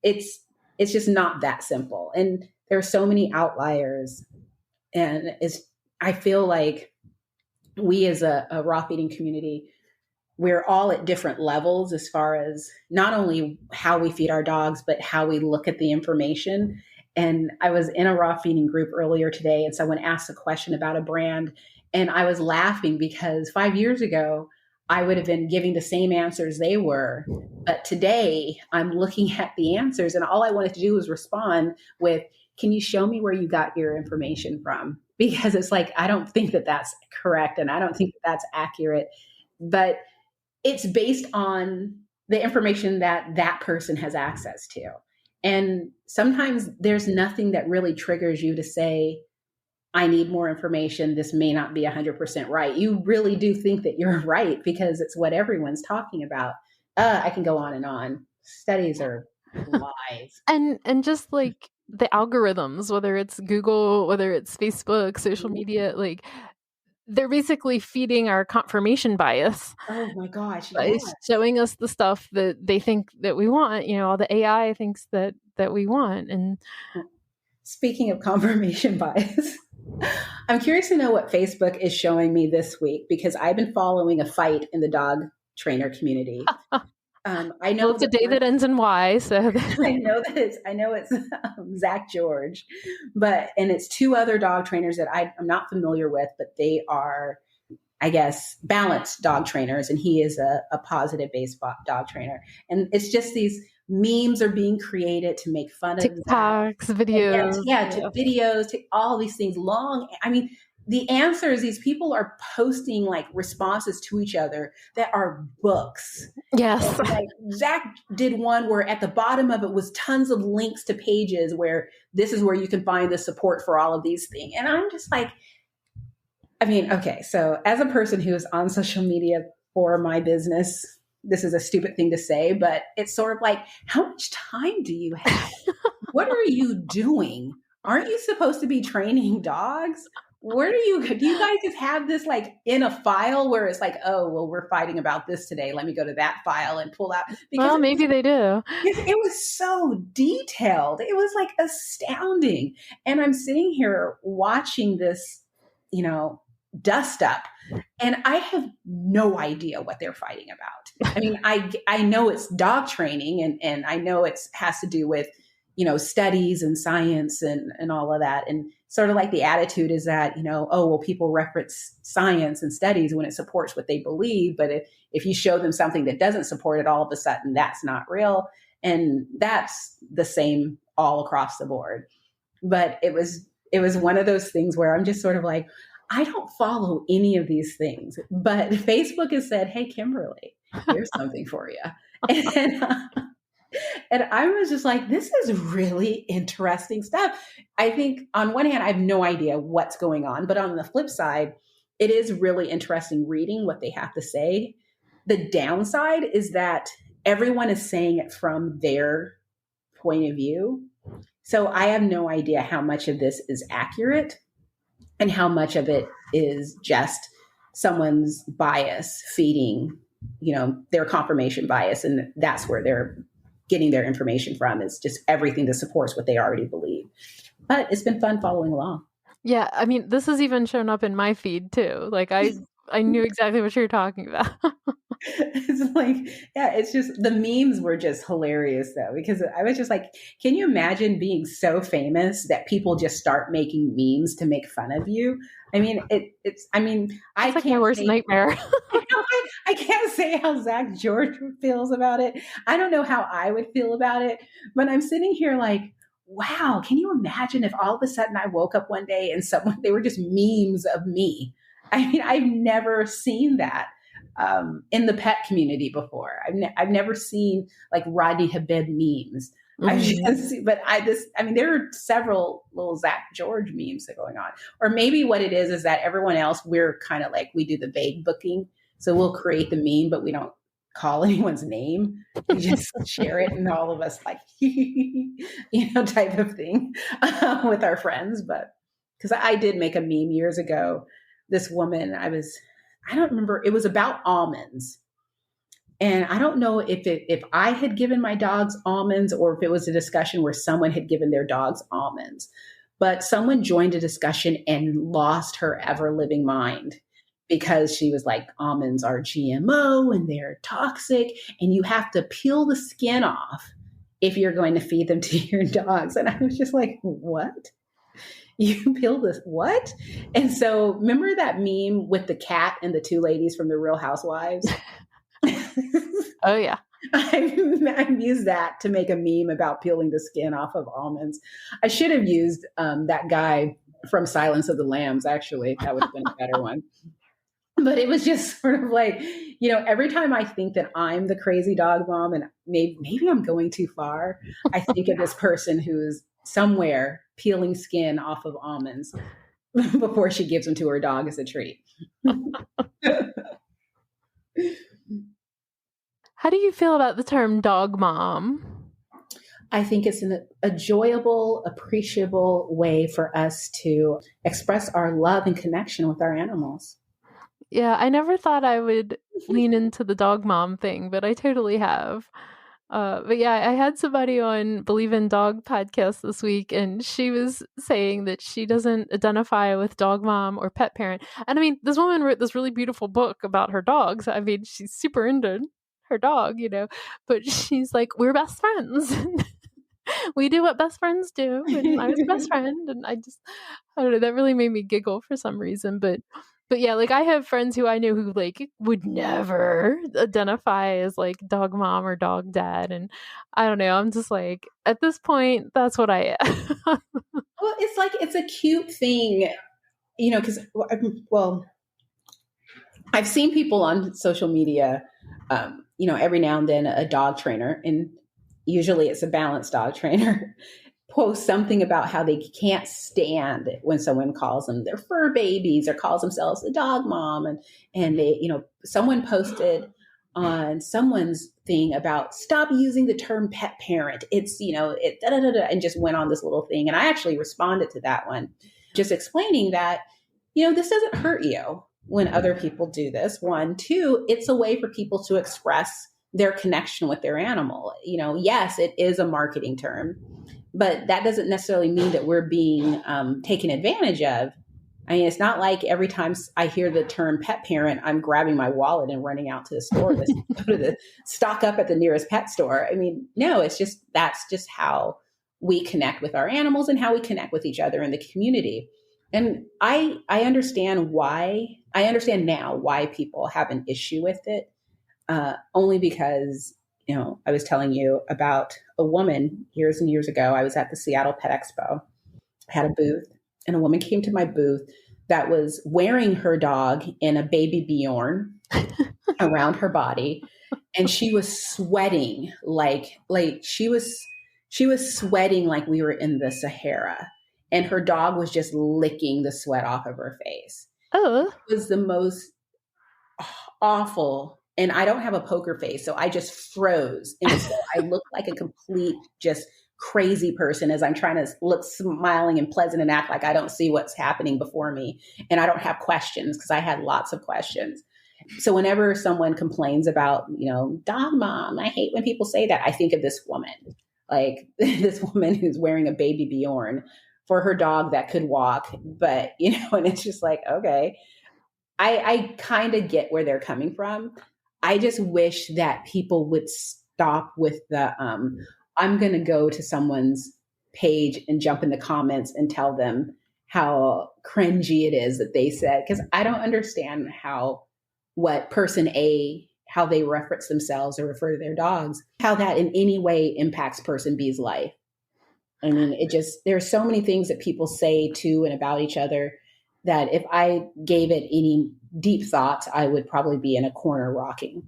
it's just not that simple. And there are so many outliers. And I feel like we as a raw feeding community, we're all at different levels as far as not only how we feed our dogs, but how we look at the information. And I was in a raw feeding group earlier today, and someone asked a question about a brand, and I was laughing because 5 years ago, I would have been giving the same answers they were. But today, I'm looking at the answers, and all I wanted to do was respond with, can you show me where you got your information from? Because it's like, I don't think that that's correct, and I don't think that that's accurate. But it's based on the information that person has access to. And sometimes there's nothing that really triggers you to say, I need more information. This may not be 100% right. You really do think that you're right because it's what everyone's talking about. I can go on and on. Studies are lies. And just like the algorithms, whether it's Google, whether it's Facebook, social media, like they're basically feeding our confirmation bias. Oh my gosh. By showing us the stuff that they think that we want, all the AI thinks that we want. And speaking of confirmation bias, I'm curious to know what Facebook is showing me this week, because I've been following a fight in the dog trainer community. I know it's a day that ends in Y. So I know it's Zach George, and it's two other dog trainers that I'm not familiar with, but they are, I guess, balanced dog trainers, and he is a positive-based dog trainer. And it's just these memes are being created to make fun of TikToks, videos, videos, to all these things. The answers, these people are posting like responses to each other that are books. Yes. Like Zach did one where at the bottom of it was tons of links to pages where this is where you can find the support for all of these things. And I'm just like, okay, so as a person who is on social media for my business, this is a stupid thing to say, but it's sort of like, how much time do you have? What are you doing? Aren't you supposed to be training dogs? Do you guys just have this like in a file where it's like, oh, well, we're fighting about this today. Let me go to that file and pull out. Well, maybe they do. It was so detailed. It was like astounding. And I'm sitting here watching this, dust up, and I have no idea what they're fighting about. I know it's dog training, and I know it has to do with, studies and science and all of that. And sort of like the attitude is that, people reference science and studies when it supports what they believe. But if you show them something that doesn't support it, all of a sudden that's not real. And that's the same all across the board. But it was one of those things where I'm just sort of like, I don't follow any of these things, but Facebook has said, hey, Kimberly, here's something for you. And I was just like, this is really interesting stuff. I think on one hand, I have no idea what's going on, but on the flip side, it is really interesting reading what they have to say. The downside is that everyone is saying it from their point of view. So I have no idea how much of this is accurate and how much of it is just someone's bias feeding their confirmation bias. And that's where they're getting their information from, is just everything that supports what they already believe. But it's been fun following along. Yeah. I mean, this has even shown up in my feed too. Like I knew exactly what you were talking about. It's like, yeah, it's just, the memes were just hilarious though, because I was just like, can you imagine being so famous that people just start making memes to make fun of you? I mean, it's It's like my worst nightmare. I can't say how Zach George feels about it. I don't know how I would feel about it, but I'm sitting here like, wow, can you imagine if all of a sudden I woke up one day and they were just memes of me? I mean, I've never seen that in the pet community before. I've never seen like Rodney Habib memes. There are several little Zach George memes that are going on. Or maybe what it is that everyone else, we're kind of like, we do the vague booking. So we'll create the meme, but we don't call anyone's name. We just share it, and all of us like, type of thing with our friends. But because I did make a meme years ago, this woman, I don't remember, it was about almonds. And I don't know if I had given my dogs almonds or if it was a discussion where someone had given their dogs almonds. But someone joined a discussion and lost her ever living mind, because she was like, almonds are GMO and they're toxic and you have to peel the skin off if you're going to feed them to your dogs. And I was just like, what? You peel this, what? And so remember that meme with the cat and the two ladies from the Real Housewives? Oh yeah. I've used that to make a meme about peeling the skin off of almonds. I should have used that guy from Silence of the Lambs, actually. That would have been a better one. But it was just sort of like, every time I think that I'm the crazy dog mom and maybe I'm going too far, I think of this person who's somewhere peeling skin off of almonds before she gives them to her dog as a treat. How do you feel about the term dog mom? I think it's an enjoyable, appreciable way for us to express our love and connection with our animals. Yeah, I never thought I would lean into the dog mom thing, but I totally have. But yeah, I had somebody on Believe in Dog podcast this week, and she was saying that she doesn't identify with dog mom or pet parent. And I mean, this woman wrote this really beautiful book about her dogs. I mean, she's super into her dog, but she's like, we're best friends. We do what best friends do. And I was best friend. And I don't know, that really made me giggle for some reason. But yeah, like I have friends who I know who like would never identify as like dog mom or dog dad. And I don't know, I'm just like, at this point, that's what I am. Well, it's like, it's a cute thing, because, I've seen people on social media, every now and then a dog trainer, and usually it's a balanced dog trainer, post something about how they can't stand it when someone calls them their fur babies or calls themselves a dog mom. And they, someone posted on someone's thing about stop using the term pet parent. It's, and just went on this little thing. And I actually responded to that one, just explaining that, this doesn't hurt you when other people do this. 1, 2, it's a way for people to express their connection with their animal. Yes, it is a marketing term, but that doesn't necessarily mean that we're being taken advantage of. I mean, it's not like every time I hear the term pet parent, I'm grabbing my wallet and running out to the store to stock up at the nearest pet store. I mean, no, that's just how we connect with our animals and how we connect with each other in the community. And I understand now why people have an issue with it, only because, I was telling you about a woman years and years ago. I was at the Seattle Pet Expo, had a booth, and a woman came to my booth that was wearing her dog in a baby Bjorn around her body. And she was sweating like she was sweating like we were in the Sahara. And her dog was just licking the sweat off of her face. Oh, it was the most awful. And I don't have a poker face, so I just froze. And so I look like a complete just crazy person as I'm trying to look smiling and pleasant and act like I don't see what's happening before me. And I don't have questions, because I had lots of questions. So whenever someone complains about, dog mom, I hate when people say that, I think of this woman, like this woman who's wearing a baby Bjorn for her dog that could walk. But, and it's just like, okay, I kind of get where they're coming from. I just wish that people would stop with the, I'm going to go to someone's page and jump in the comments and tell them how cringy it is that they said, because I don't understand what person A, how they reference themselves or refer to their dogs, how that in any way impacts person B's life. I mean, there's so many things that people say to and about each other that if I gave it any deep thoughts, I would probably be in a corner rocking.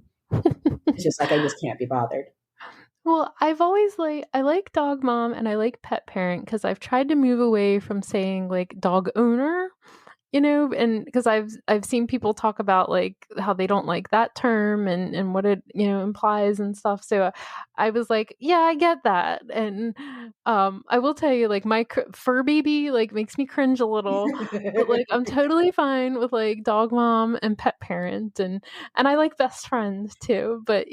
It's just like, I just can't be bothered. Well, I've always I like dog mom and I like pet parent because I've tried to move away from saying like dog owner, and because I've seen people talk about like how they don't like that term and what it, implies and stuff. So I was like, yeah, I get that. And I will tell you, like my fur baby like makes me cringe a little, but like I'm totally fine with like dog mom and pet parent and I like best friends too. But,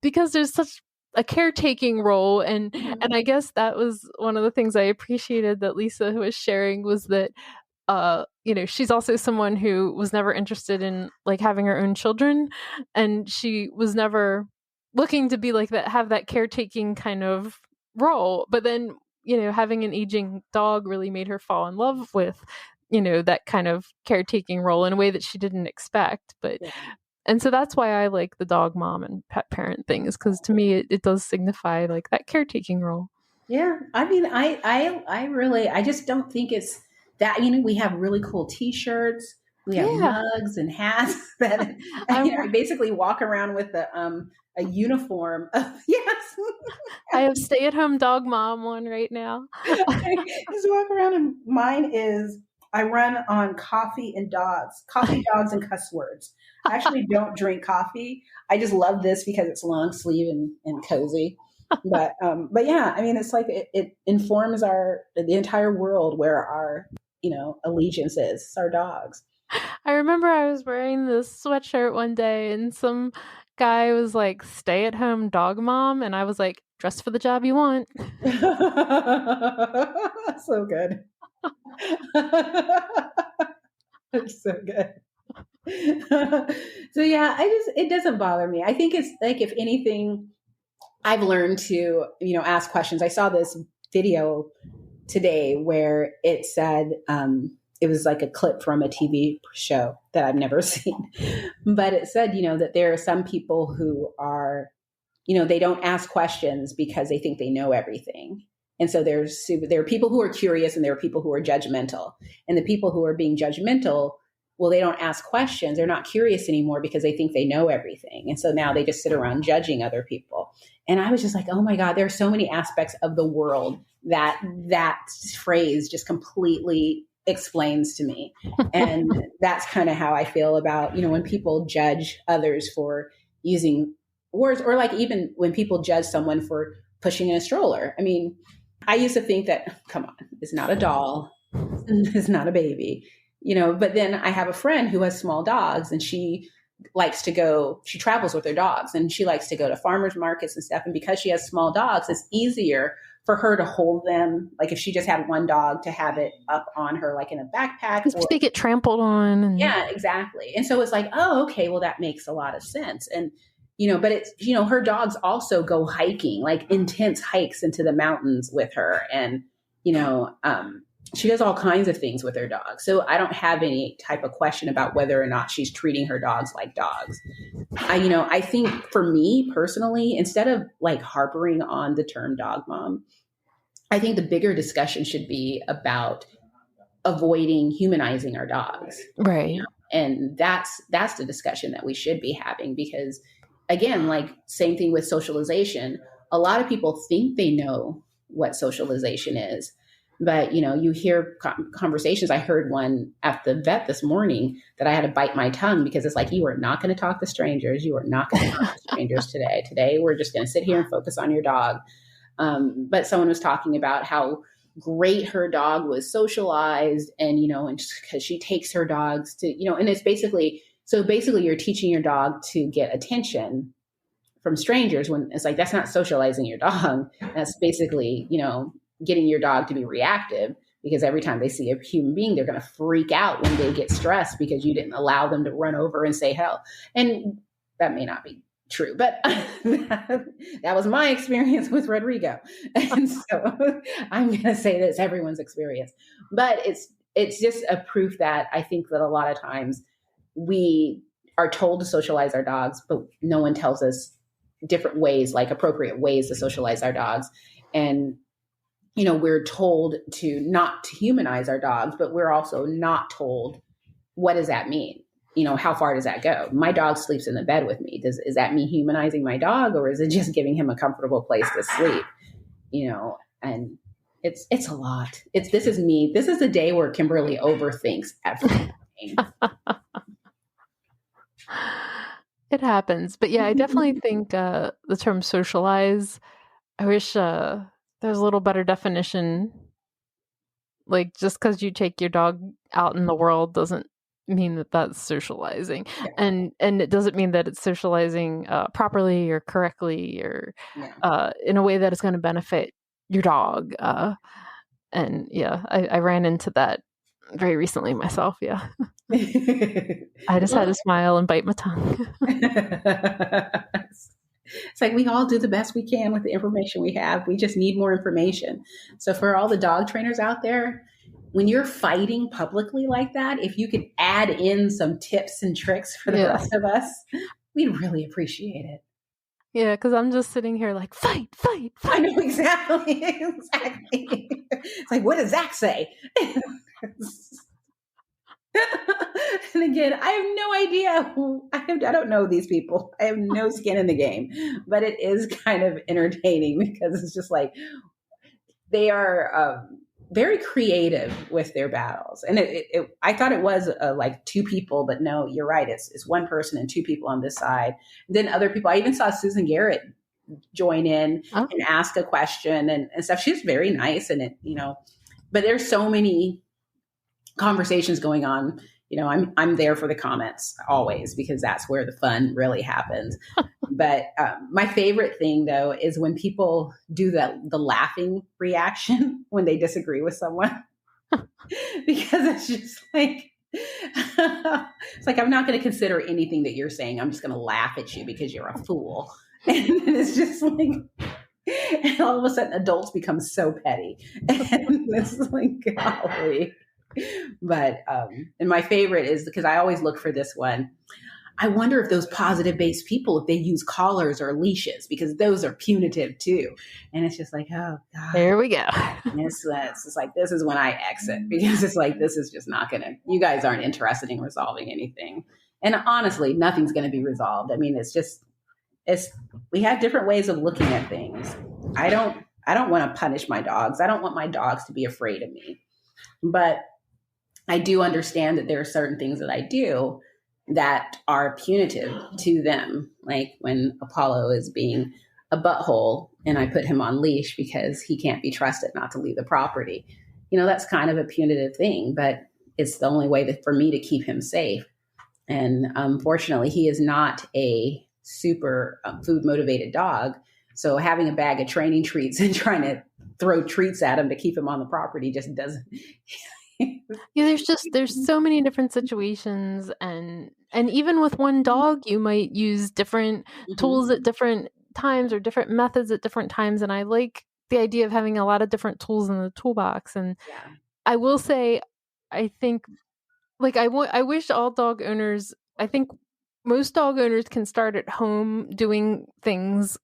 because there's such a caretaking role and I guess that was one of the things I appreciated that Lisa was sharing was that she's also someone who was never interested in like having her own children and she was never looking to be like that, have that caretaking kind of role. But then, having an aging dog really made her fall in love with, that kind of caretaking role in a way that she didn't expect. But and so that's why I like the dog mom and pet parent things, because to me it does signify like that caretaking role. Yeah. I mean, I just don't think it's that, we have really cool t-shirts, we have mugs and hats that I basically walk around with a uniform of, yes. I have stay-at-home dog mom one right now. I just walk around and mine is, I run on coffee, dogs and cuss words. I actually don't drink coffee. I just love this because it's long sleeve and cozy. But yeah, I mean, it's like it informs the entire world where our, allegiance is. It's our dogs. I remember I was wearing this sweatshirt one day and some guy was like, stay at home dog mom. And I was like, dress for the job you want. So good. That's so good. So yeah, it doesn't bother me. I think it's like, if anything, I've learned to, ask questions. I saw this video today where it said, it was like a clip from a TV show that I've never seen, but it said, that there are some people who are, they don't ask questions because they think they know everything. And so there are people who are curious and there are people who are judgmental, and the people who are being judgmental, well, they don't ask questions. They're not curious anymore because they think they know everything. And so now they just sit around judging other people. And I was just like, oh my God, there are so many aspects of the world that phrase just completely explains to me. And that's kind of how I feel about, when people judge others for using words, or like even when people judge someone for pushing in a stroller. I mean, I used to think that, come on, it's not a doll. It's not a baby. But then I have a friend who has small dogs and she travels with her dogs and she likes to go to farmers markets and stuff. And because she has small dogs, it's easier for her to hold them. Like if she just had one dog, to have it up on her, like in a backpack. Because they get trampled on. Yeah, exactly. And so it's like, oh, okay, well, that makes a lot of sense. And, but it's, her dogs also go hiking, like intense hikes into the mountains with her. And, she does all kinds of things with her dogs. So I don't have any type of question about whether or not she's treating her dogs like dogs. I think for me personally, instead of like harping on the term dog mom, I think the bigger discussion should be about avoiding humanizing our dogs. Right. And that's the discussion that we should be having, because again, like same thing with socialization. A lot of people think they know what socialization is. But, you hear conversations. I heard one at the vet this morning that I had to bite my tongue, because it's like, you are not going to talk to strangers. You are not going to talk to strangers today. Today, we're just going to sit here and focus on your dog. But someone was talking about how great her dog was socialized and, and because she takes her dogs to, and it's basically So basically you're teaching your dog to get attention from strangers when it's like, that's not socializing your dog. That's basically, getting your dog to be reactive, because every time they see a human being, they're going to freak out when they get stressed because you didn't allow them to run over and say hello. And that may not be true, but that was my experience with Rodrigo. And so I'm going to say that's everyone's experience, but it's just a proof that I think that a lot of times we are told to socialize our dogs, but no one tells us different ways, like appropriate ways to socialize our dogs. And, we're told to not to humanize our dogs, but we're also not told, what does that mean? How far does that go? My dog sleeps in the bed with me. Is that me humanizing my dog, or is it just giving him a comfortable place to sleep? And it's a lot. This is me. This is the day where Kimberly overthinks everything. It happens. But yeah, I definitely think the term socialize, I wish there's a little better definition. Like, just because you take your dog out in the world doesn't mean that that's socializing. Yeah. And it doesn't mean that it's socializing properly or correctly or in a way that is going to benefit your dog. And yeah, I ran into that very recently myself. Yeah. I just had to smile and bite my tongue. It's like we all do the best we can with the information we have. We just need more information. So for all the dog trainers out there, when you're fighting publicly like that, if you could add in some tips and tricks for the rest of us, we'd really appreciate it. Yeah, because I'm just sitting here like, fight. I know, exactly. It's like, what does Zach say? And again, I have no idea. I don't know these people. I have no skin in the game, but it is kind of entertaining because it's just like they are very creative with their battles. And I thought it was like two people, but no, you're right. It's one person and two people on this side. And then other people. I even saw Susan Garrett join in and ask a question and stuff. She's very nice, and but there's so many conversations going on. I'm there for the comments always, because that's where the fun really happens. But my favorite thing though is when people do the laughing reaction when they disagree with someone, because it's just like, it's like, I'm not going to consider anything that you're saying. I'm just going to laugh at you because you're a fool. And it's just like, and all of a sudden adults become so petty. And it's like, golly. But, and my favorite is, because I always look for this one, I wonder if those positive based people, if they use collars or leashes, because those are punitive too. And it's just like, oh God. There we go. It's just like, this is when I exit, because it's like, this is just not you guys aren't interested in resolving anything. And honestly, nothing's going to be resolved. I mean, we have different ways of looking at things. I don't want to punish my dogs. I don't want my dogs to be afraid of me, but I do understand that there are certain things that I do that are punitive to them. Like when Apollo is being a butthole and I put him on leash because he can't be trusted not to leave the property. That's kind of a punitive thing, but it's the only way for me to keep him safe. And unfortunately, he is not a super food motivated dog. So having a bag of training treats and trying to throw treats at him to keep him on the property just doesn't. Yeah, there's so many different situations, and even with one dog, you might use different tools at different times or different methods at different times. And I like the idea of having a lot of different tools in the toolbox. And I will say, I think, like, I wish all dog owners, I think most dog owners can start at home doing things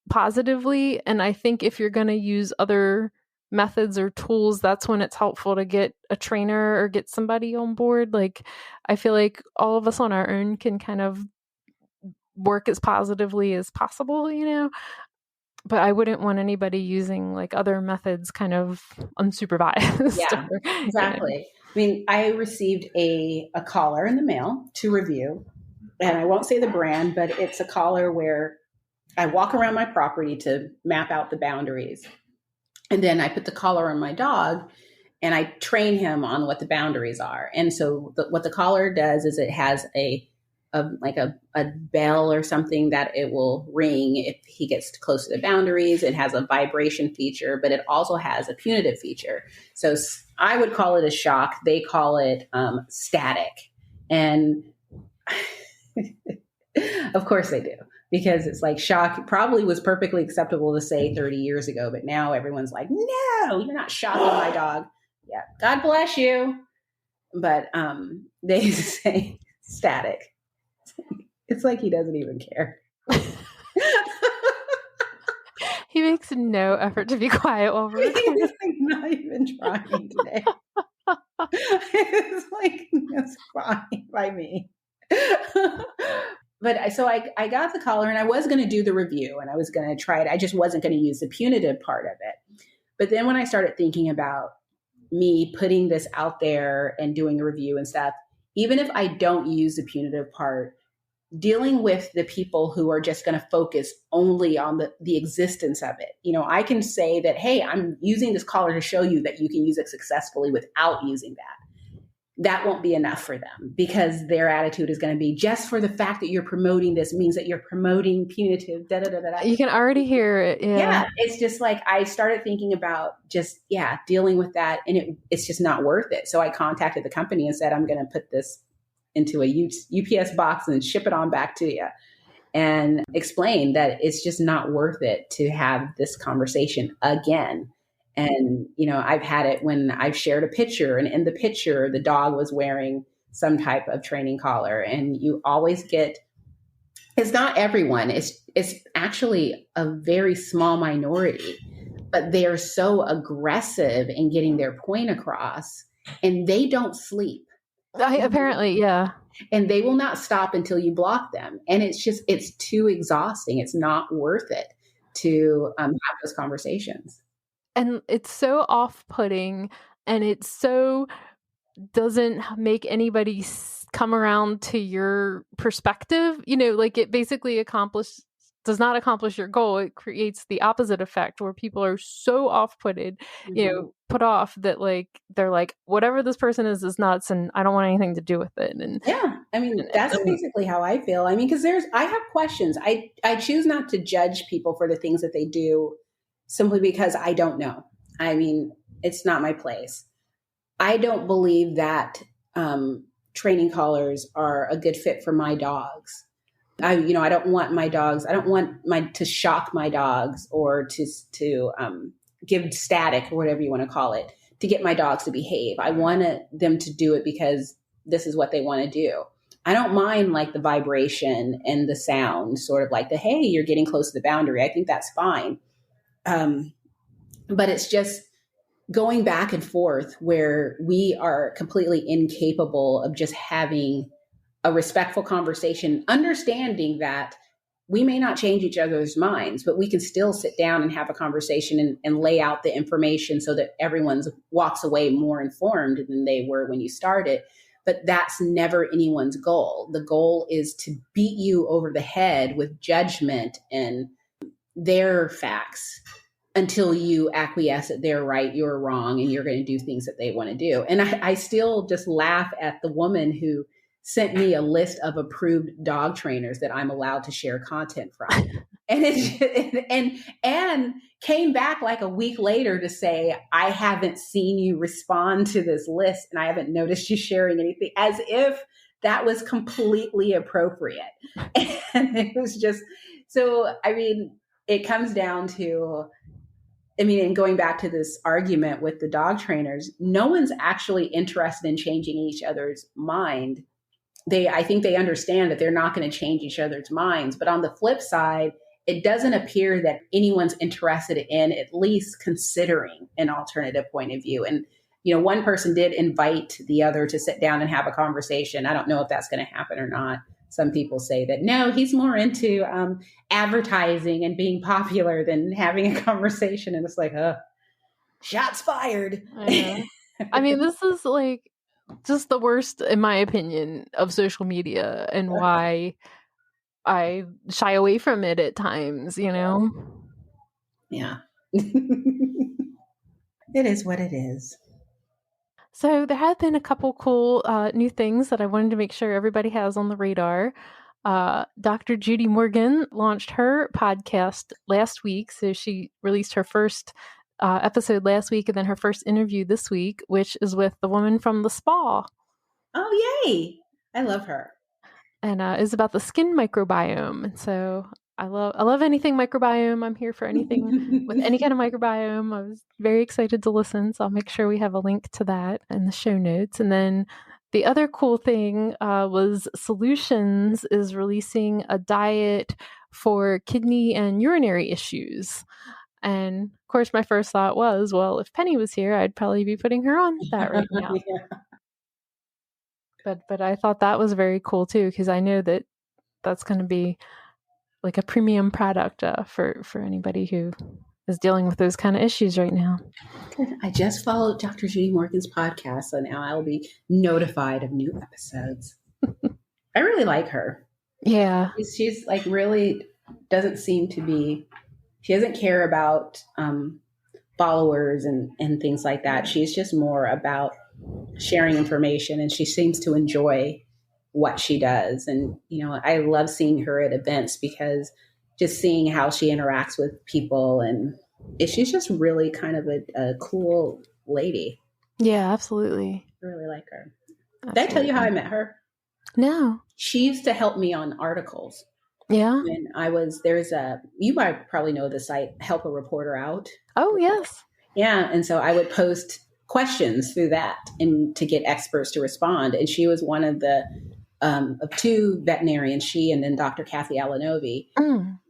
positively. And I think if you're going to use other methods or tools, that's when it's helpful to get a trainer or get somebody on board. Like, I feel like all of us on our own can kind of work as positively as possible, but I wouldn't want anybody using like other methods kind of unsupervised. Yeah, exactly. I mean, I received a collar in the mail to review, and I won't say the brand, but it's a collar where I walk around my property to map out the boundaries. And then I put the collar on my dog and I train him on what the boundaries are. And so what the collar does is it has a a bell or something that it will ring if he gets close to the boundaries. It has a vibration feature, but it also has a punitive feature. So I would call it a shock. They call it static. And of course they do, because it's like shock probably was perfectly acceptable to say 30 years ago, but now everyone's like, no, you're not shocking my dog. Yeah, God bless you. But they say static. It's like he doesn't even care. He makes no effort to be quiet while we're recording. He's like not even trying today. It's like, it's fine by me. But so I got the collar, and I was going to do the review, and I was going to try it. I just wasn't going to use the punitive part of it. But then when I started thinking about me putting this out there and doing a review and stuff, even if I don't use the punitive part, dealing with the people who are just going to focus only on the existence of it. You know, I can say that, hey, I'm using this collar to show you that you can use it successfully without using that. That won't be enough for them, because their attitude is going to be, just for the fact that you're promoting this means that you're promoting punitive, da da da da. You can already hear it. Yeah. It's just like, I started thinking about just, dealing with that, and it's just not worth it. So I contacted the company and said, I'm going to put this into a UPS box and ship it on back to you, and explain that it's just not worth it to have this conversation again. And, you know, I've had it when I've shared a picture, and in the picture, the dog was wearing some type of training collar, and you always get, it's not everyone, it's actually a very small minority, but they're so aggressive in getting their point across, and they don't sleep. Apparently, yeah. And they will not stop until you block them. And it's too exhausting. It's not worth it to have those conversations. And it's so off-putting, and it so doesn't make anybody come around to your perspective. You know, like, it basically does not accomplish your goal. It creates the opposite effect, where people are so off-putted, you know, put off, that like they're like, whatever this person is nuts, and I don't want anything to do with it. And yeah, I mean, that's basically how I feel. I mean, because I have questions. I choose not to judge people for the things that they do, simply because I don't know. I mean, it's not my place. I don't believe that training collars are a good fit for my dogs. I don't want my dogs. I don't want to shock my dogs, or to give static, or whatever you want to call it, to get my dogs to behave. I want them to do it because this is what they want to do. I don't mind like the vibration and the sound, sort of like the, hey, you're getting close to the boundary. I think that's fine. But it's just going back and forth where we are completely incapable of just having a respectful conversation, understanding that we may not change each other's minds, but we can still sit down and have a conversation and lay out the information so that everyone walks away more informed than they were when you started. But that's never anyone's goal. The goal is to beat you over the head with judgment and their facts until you acquiesce that they're right, you're wrong, and you're going to do things that they want to do. And I still just laugh at the woman who sent me a list of approved dog trainers that I'm allowed to share content from. And came back like a week later to say, I haven't seen you respond to this list, and I haven't noticed you sharing anything, as if that was completely appropriate. And it was just, so, I mean, it comes down to, and going back to this argument with the dog trainers, no one's actually interested in changing each other's mind. I think they understand that they're not going to change each other's minds. But on the flip side, it doesn't appear that anyone's interested in at least considering an alternative point of view. And, one person did invite the other to sit down and have a conversation. I don't know if that's going to happen or not. Some people say that, no, he's more into advertising and being popular than having a conversation. And it's like, shots fired. I mean, this is like just the worst, in my opinion, of social media, and why I shy away from it at times, Yeah. It is what it is. So there have been a couple cool new things that I wanted to make sure everybody has on the radar. Dr. Judy Morgan launched her podcast last week. So she released her first episode last week and then her first interview this week, which is with the woman from the spa. Oh, yay. I love her. And is about the skin microbiome. And so I love anything microbiome. I'm here for anything with any kind of microbiome. I was very excited to listen, so I'll make sure we have a link to that in the show notes. And then the other cool thing was Solutions is releasing a diet for kidney and urinary issues. And of course, my first thought was, well, if Penny was here, I'd probably be putting her on that right now. Yeah. But I thought that was very cool too, because I know that that's going to be like a premium product for anybody who is dealing with those kind of issues right now. I just followed Dr. Judy Morgan's podcast, so now I'll be notified of new episodes. I really like her. Yeah. She's like really doesn't seem to be, she doesn't care about followers and things like that. She's just more about sharing information, and she seems to enjoy what she does. And, you know, I love seeing her at events because just seeing how she interacts with people, and she's just really kind of a cool lady. Yeah, absolutely. I really like her. Absolutely. Did I tell you how I met her? No. She used to help me on articles. Yeah. When you might probably know the site, Help a Reporter Out. Oh, yes. Yeah. And so I would post questions through that and to get experts to respond. And she was one of the of two veterinarians, she and then Dr. Kathy Alanovi.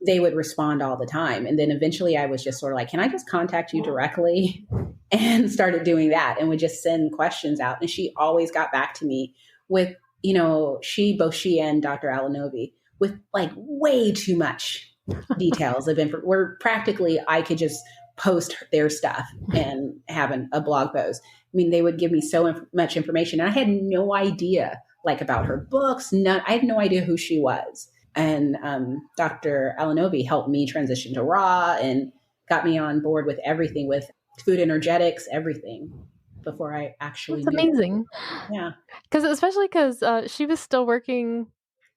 They would respond all the time. And then eventually I was just sort of like, can I just contact you directly? And started doing that and would just send questions out. And she always got back to me with, you know, both she and Dr. Alanovi with like way too much details of info, where practically I could just post their stuff and have a blog post. I mean, they would give me so much information, and I had no idea like about her books. I had no idea who she was. And Dr. Alanovi helped me transition to raw and got me on board with everything, with food energetics, everything, before I actually That's amazing. Yeah. Especially because she was still working,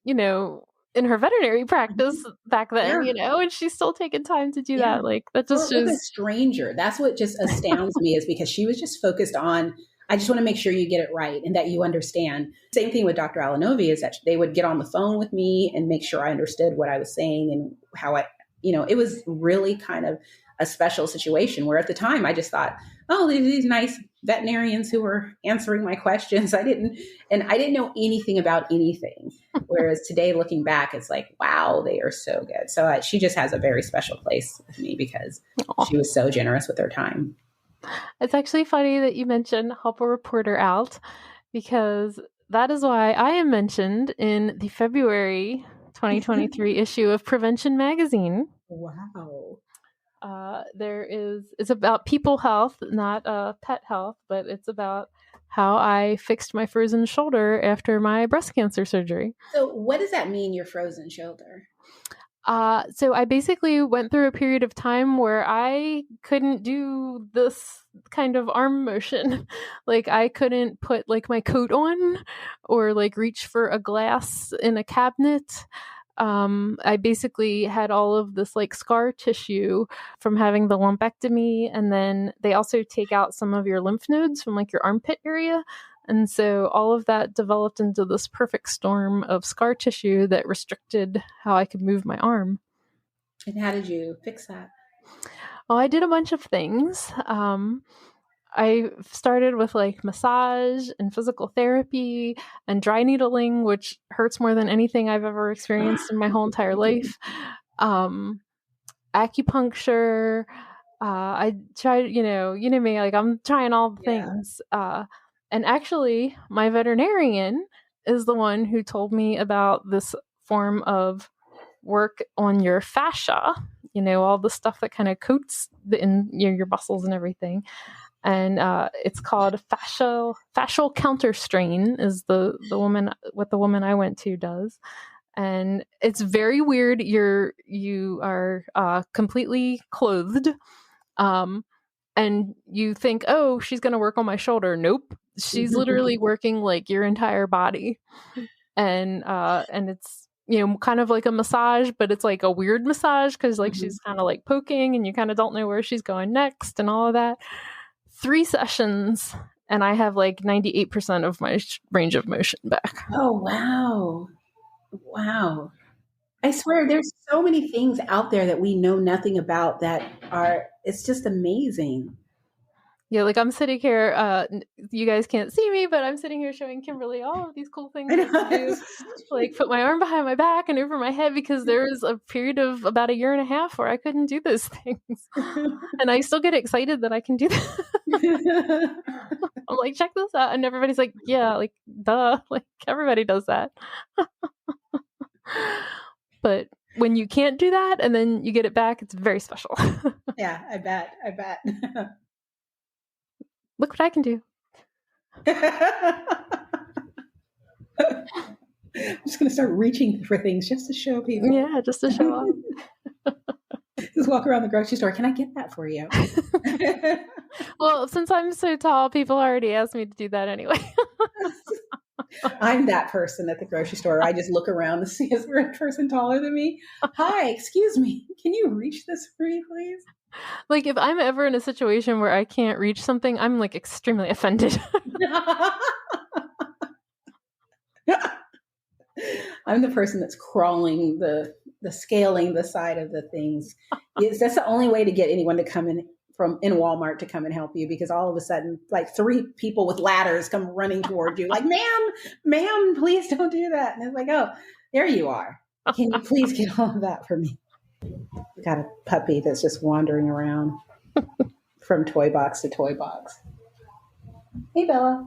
you know, in her veterinary practice back then, you know, and she's still taking time to do that. Like, that just shows. With a stranger. That's what just astounds me, is because she was just focused on, I just want to make sure you get it right and that you understand. Same thing with Dr. Alanovi, is that they would get on the phone with me and make sure I understood what I was saying and how it was really kind of a special situation, where at the time I just thought, oh, these nice veterinarians who were answering my questions. I didn't know anything about anything. Whereas today, looking back, it's like, wow, they are so good. So she just has a very special place with me because she was so generous with her time. It's actually funny that you mentioned Help a Reporter Out, because that is why I am mentioned in the February 2023 issue of Prevention Magazine. Wow. It's about people health, not pet health, but it's about how I fixed my frozen shoulder after my breast cancer surgery. So what does that mean, your frozen shoulder? So I basically went through a period of time where I couldn't do this kind of arm motion. Like, I couldn't put like my coat on or like reach for a glass in a cabinet. I basically had all of this like scar tissue from having the lumpectomy, and then they also take out some of your lymph nodes from like your armpit area. And so all of that developed into this perfect storm of scar tissue that restricted how I could move my arm. And how did you fix that? Well, I did a bunch of things. I started with like massage and physical therapy and dry needling, which hurts more than anything I've ever experienced in my whole entire life. Acupuncture. I tried, you know me, like I'm trying all the things. And actually, my veterinarian is the one who told me about this form of work on your fascia, you know, all the stuff that kind of coats your muscles and everything. And it's called fascial counter strain, is what the woman I went to does. And it's very weird. You are completely clothed. And you think, oh, she's going to work on my shoulder. Nope. she's literally working like your entire body. And it's, kind of like a massage, but it's like a weird massage because like she's kind of like poking and you kind of don't know where she's going next and all of that. 3 sessions and I have like 98% of my range of motion back. Oh, wow. Wow. I swear there's so many things out there that we know nothing about it's just amazing. Yeah, like I'm sitting here, you guys can't see me, but I'm sitting here showing Kimberly all of these cool things I can do. Like put my arm behind my back and over my head because there was a period of about a year and a half where I couldn't do those things. And I still get excited that I can do that. I'm like, check this out. And everybody's like, yeah, like, duh. Like everybody does that. But when you can't do that and then you get it back, it's very special. Yeah, I bet. Look what I can do. I'm just going to start reaching for things just to show people. Yeah, just to show off. Just walk around the grocery store. Can I get that for you? Well, since I'm so tall, people already asked me to do that anyway. I'm that person at the grocery store. I just look around to see is there a person taller than me. Hi, excuse me. Can you reach this for me, please? Like if I'm ever in a situation where I can't reach something, I'm like extremely offended. I'm the person that's crawling the scaling the side of the things. That's the only way to get anyone to come in Walmart to come and help you, because all of a sudden like 3 people with ladders come running toward you like, ma'am, please don't do that. And it's like, oh, there you are. Can you please get all of that for me? We got a puppy that's just wandering around from toy box to toy box. Hey, Bella.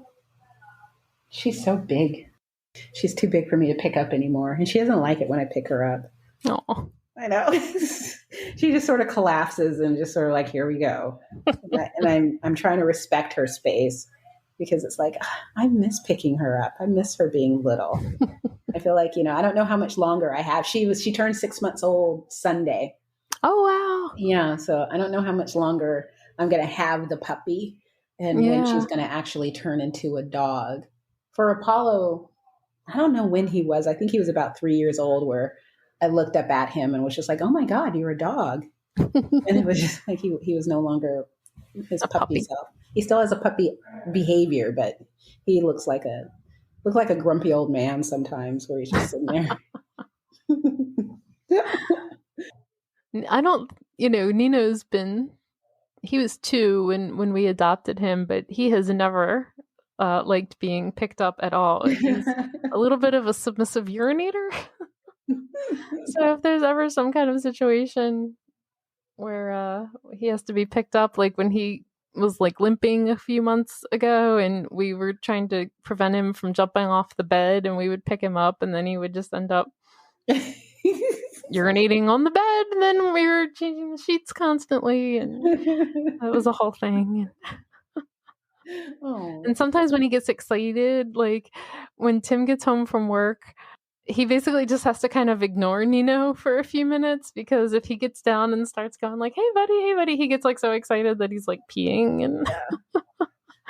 She's so big. She's too big for me to pick up anymore. And she doesn't like it when I pick her up. Oh, I know. She just sort of collapses and just sort of like, here we go. And I'm trying to respect her space because it's like, I miss picking her up. I miss her being little. I feel like, I don't know how much longer I have. She turned 6 months old Sunday. Oh, wow. Yeah. So I don't know how much longer I'm going to have the puppy and when she's going to actually turn into a dog. For Apollo, I don't know when he was. I think he was about 3 years old where I looked up at him and was just like, oh my God, you're a dog. And it was just like, he was no longer his puppy self. He still has a puppy behavior, but he looks like a grumpy old man sometimes where he's just sitting there. I don't, Nino's he was 2 when we adopted him, but he has never liked being picked up at all. He's a little bit of a submissive urinator. So if there's ever some kind of situation where he has to be picked up, like when he was like limping a few months ago and we were trying to prevent him from jumping off the bed and we would pick him up and then he would just end up urinating on the bed and then we were changing the sheets constantly and that was a whole thing. Oh. And sometimes when he gets excited, like when Tim gets home from work, he basically just has to kind of ignore Nino for a few minutes because if he gets down and starts going like, hey buddy, he gets like so excited that he's like peeing. And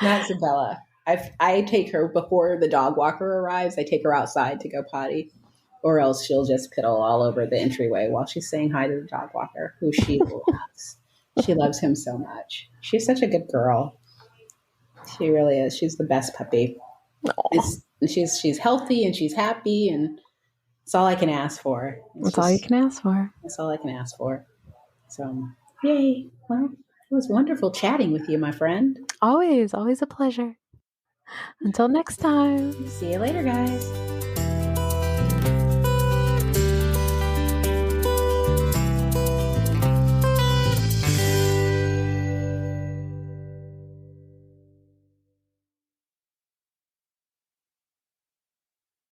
That's Bella. I take her before the dog walker arrives. I take her outside to go potty, or else she'll just piddle all over the entryway while she's saying hi to the dog walker, who she loves. She loves him so much. She's such a good girl. She really is. She's the best puppy. She's healthy and she's happy, and it's all I can ask for. That's all you can ask for. That's all I can ask for. So, yay. Well, it was wonderful chatting with you, my friend. Always a pleasure. Until next time. See you later, guys.